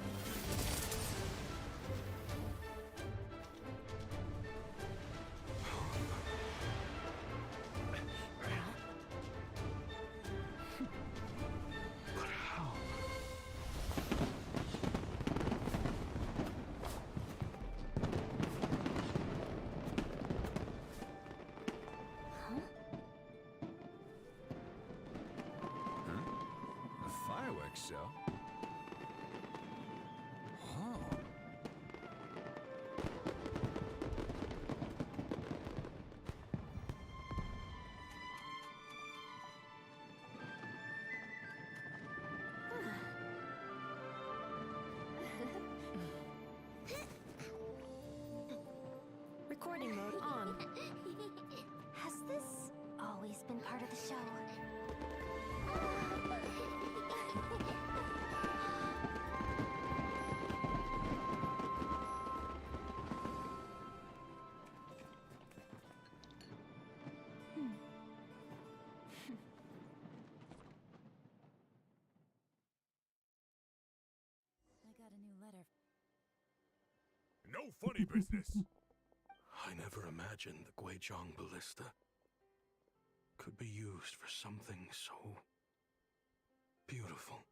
But how? like so. Huh. Recording mode on. Has this always been part of the show? I got a new letter. No funny business! I never imagined the Guizhong ballista could be used for something so beautiful.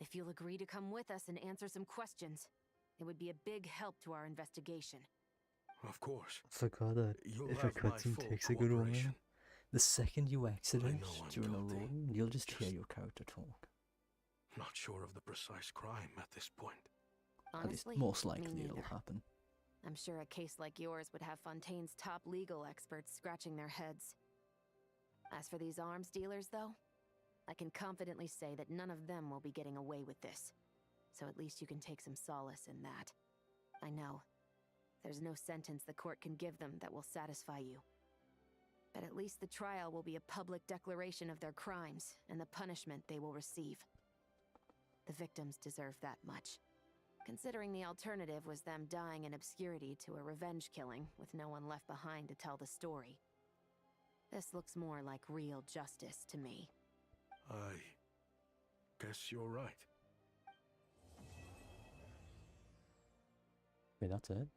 If you'll agree to come with us and answer some questions, it would be a big help to our investigation. Of course. I forgot that You'll if a have my cutscene full takes a good while, cooperation. the second you exit I it know I'm during a guilty. roll, you'll just hear your character talk. Not sure of the precise crime at this point. Honestly, At least, most me likely it'll neither. happen. I'm sure a case like yours would have Fontaine's top legal experts scratching their heads. As for these arms dealers, though, I can confidently say that none of them will be getting away with this. So at least you can take some solace in that. I know. There's no sentence the court can give them that will satisfy you. But at least the trial will be a public declaration of their crimes and the punishment they will receive. The victims deserve that much. Considering the alternative was them dying in obscurity to a revenge killing with no one left behind to tell the story. This looks more like real justice to me. I guess you're right. Wait, that's it?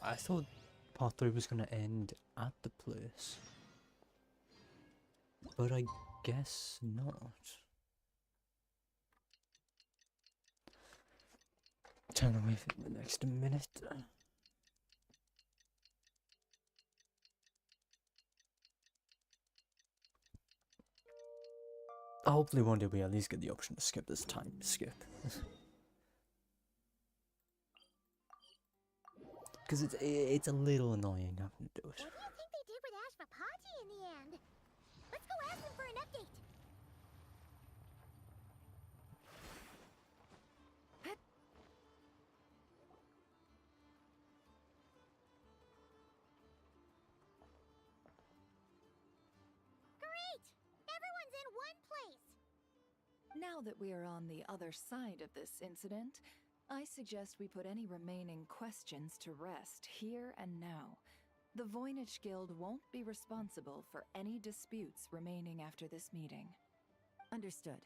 I thought part 3 was gonna end at the place. But I guess not. Turn away for the next minute. Hopefully one day we at least get the option to skip this time skip. Because it's a little annoying having to do it. What do you think they did with Ashvapati in the end? Let's go ask them for an update. Great! Everyone's in one place. Now that we are on the other side of this incident, I suggest we put any remaining questions to rest here and now. The Voynich Guild won't be responsible for any disputes remaining after this meeting. Understood.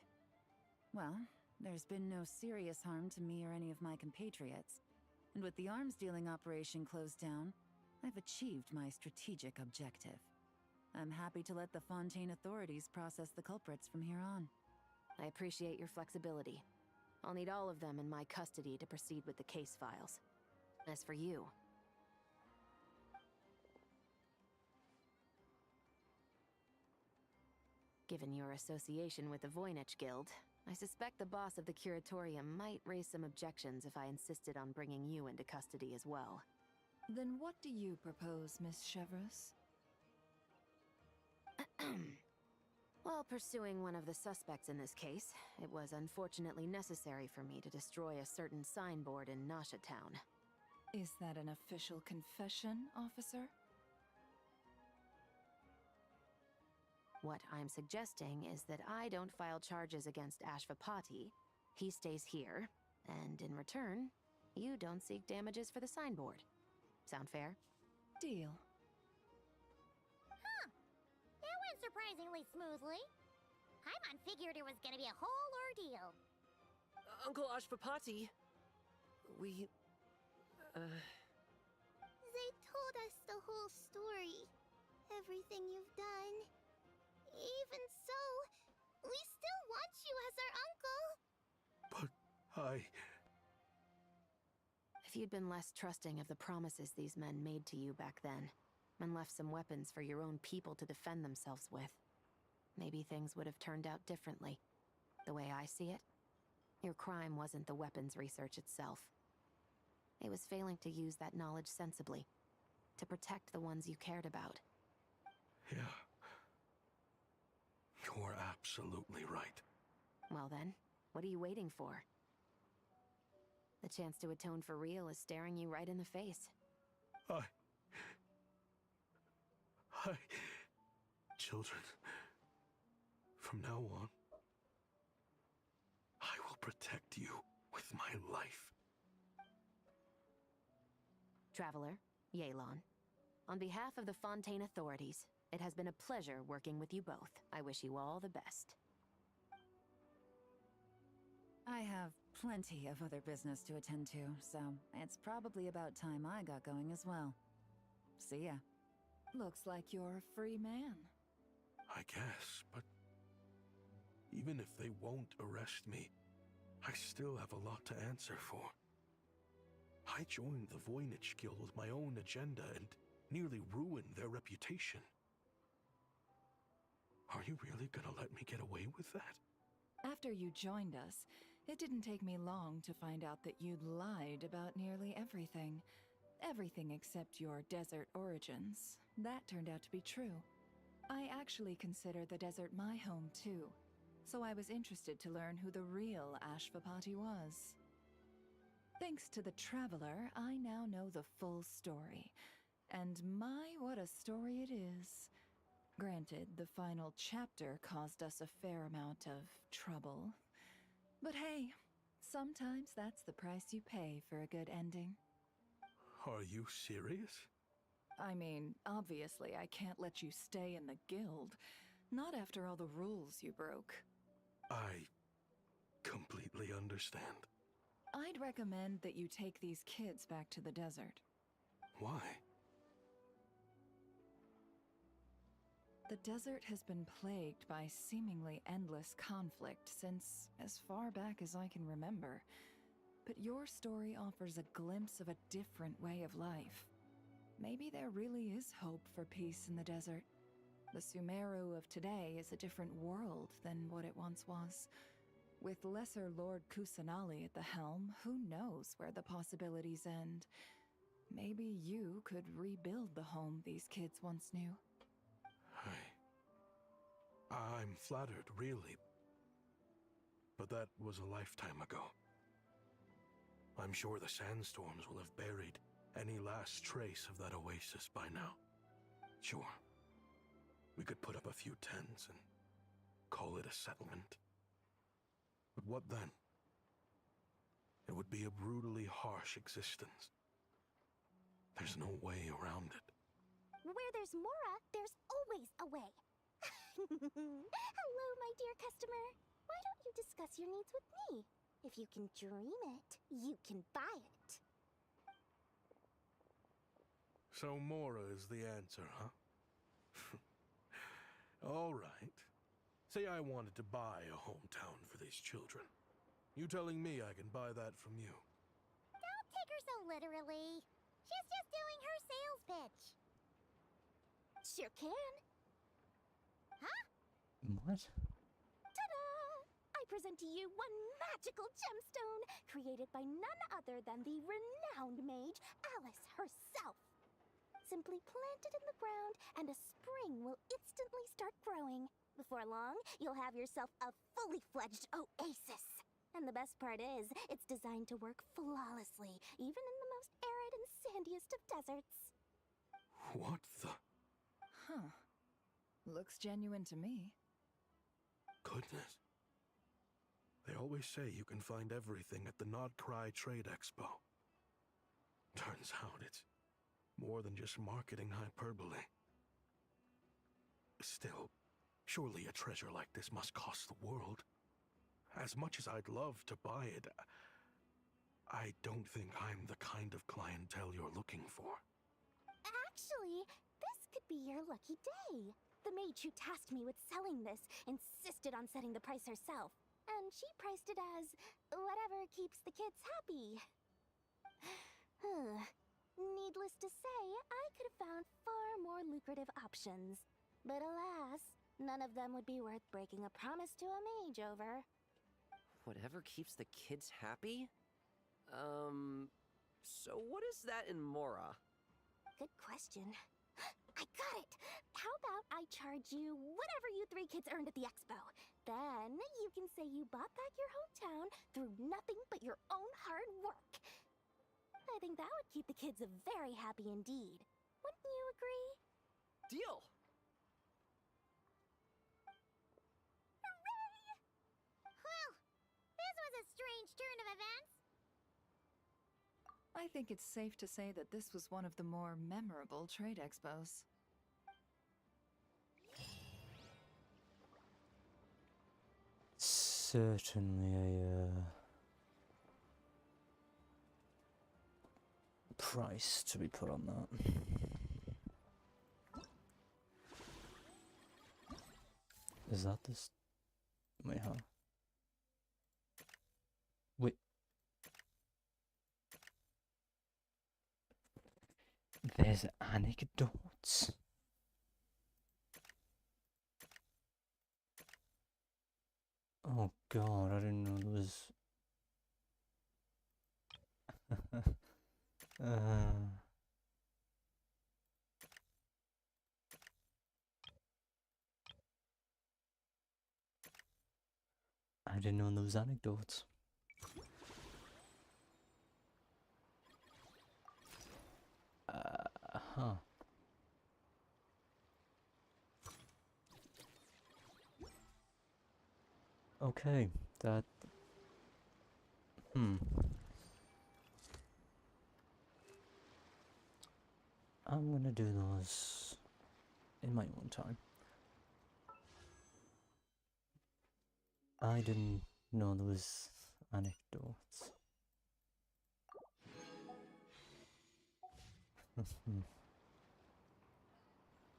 Well, there's been no serious harm to me or any of my compatriots. And with the arms dealing operation closed down, I've achieved my strategic objective. I'm happy to let the Fontaine authorities process the culprits from here on. I appreciate your flexibility. I'll need all of them in my custody to proceed with the case files. As for you... Given your association with the Voynich Guild, I suspect the boss of the Curatorium might raise some objections if I insisted on bringing you into custody as well. Then what do you propose, Miss Chevreuse? While pursuing one of the suspects in this case, it was unfortunately necessary for me to destroy a certain signboard in Nasha Town. Is that an official confession, officer? What I'm suggesting is that I don't file charges against Ashvapati, he stays here, and in return, you don't seek damages for the signboard. Sound fair? Deal. Huh. That went surprisingly smoothly. Paimon figured it was gonna be a whole ordeal. Uncle Ashvapati, They told us the whole story. Everything you've done. Even so, we still want you as our uncle. But If you'd been less trusting of the promises these men made to you back then, and left some weapons for your own people to defend themselves with, maybe things would have turned out differently. The way I see it, your crime wasn't the weapons research itself. It was failing to use that knowledge sensibly, to protect the ones you cared about. Yeah. You're absolutely right. Well then, what are you waiting for? The chance to atone for real is staring you right in the face. Children, from now on, I will protect you with my life. Traveler, Yelan, on behalf of the Fontaine authorities, it has been a pleasure working with you both. I wish you all the best. I have plenty of other business to attend to, so it's probably about time I got going as well. See ya. Looks like you're a free man. I guess, but even if they won't arrest me, I still have a lot to answer for. I joined the Voynich Guild with my own agenda and nearly ruined their reputation. Are you really gonna let me get away with that? After you joined us, it didn't take me long to find out that you'd lied about nearly everything. Everything except your desert origins. That turned out to be true. I actually consider the desert my home too, so I was interested to learn who the real Ashvapati was. Thanks to the Traveler, I now know the full story. And my, what a story it is. Granted, the final chapter caused us a fair amount of trouble. But hey, sometimes that's the price you pay for a good ending. Are you serious? I mean, obviously I can't let you stay in the guild. Not after all the rules you broke. I completely understand. I'd recommend that you take these kids back to the desert. Why? The desert has been plagued by seemingly endless conflict since as far back as I can remember. But your story offers a glimpse of a different way of life. Maybe there really is hope for peace in the desert. The Sumeru of today is a different world than what it once was. With Lesser Lord Kusanali at the helm, who knows where the possibilities end? Maybe you could rebuild the home these kids once knew. I'm flattered, really. But that was a lifetime ago. I'm sure the sandstorms will have buried any last trace of that oasis by now. Sure, we could put up a few tents and call it a settlement. But what then? It would be a brutally harsh existence. There's no way around it. Where there's Mora, there's always a way. Hello, my dear customer. Why don't you discuss your needs with me? If you can dream it, you can buy it. So Mora is the answer, huh? All right. Say I wanted to buy a hometown for these children. You telling me I can buy that from you? Don't take her so literally. She's just doing her sales pitch. Sure can. Huh? What? Ta-da! I present to you one magical gemstone created by none other than the renowned mage Alice herself. Simply plant it in the ground and a spring will instantly start growing. Before long, you'll have yourself a fully fledged oasis. And the best part is, it's designed to work flawlessly, even in the most arid and sandiest of deserts. What the? Huh. Looks genuine to me. Goodness. They always say you can find everything at the Nodcry Trade Expo. Turns out it's more than just marketing hyperbole. Still, surely a treasure like this must cost the world. As much as I'd love to buy it, I don't think I'm the kind of clientele you're looking for. Actually, this could be your lucky day. The mage who tasked me with selling this insisted on setting the price herself, and she priced it as whatever keeps the kids happy. Needless to say, I could have found far more lucrative options. But alas, None of them would be worth breaking a promise to a mage over. Whatever keeps the kids happy? So what is that in Mora? Good question. I got it! How about I charge you whatever you 3 kids earned at the expo? Then you can say you bought back your hometown through nothing but your own hard work. I think that would keep the kids very happy indeed. Wouldn't you agree? Deal! Hooray! Well, this was a strange turn of events. I think it's safe to say that this was one of the more memorable trade expos. Certainly a price to be put on that. Is that this? Wait, huh? Wait. There's anecdotes. Oh god, I didn't know there was... I didn't know there was anecdotes. Huh. Okay, that... I'm gonna do those in my own time. I didn't know there was anecdotes.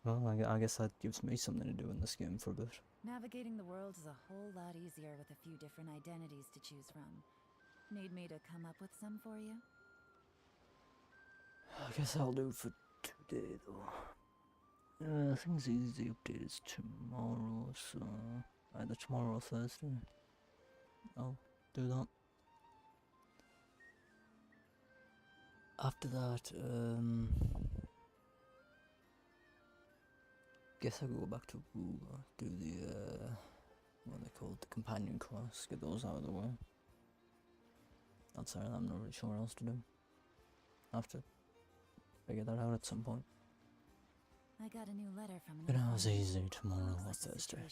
Well, I guess that gives me something to do in this game for a bit. Navigating the world is a whole lot easier with a few different identities to choose from. Need me to come up with some for you? I guess I'll do it for today, though. I think the easy update is tomorrow, so either tomorrow or Thursday. I'll do that. After that, guess I'll go back to Ruler, do the, what are they called, the companion quests, get those out of the way. Outside of that, I'm not really sure what else to do. I have to figure that out at some point. I got a new letter from But now it's easy tomorrow or Thursday.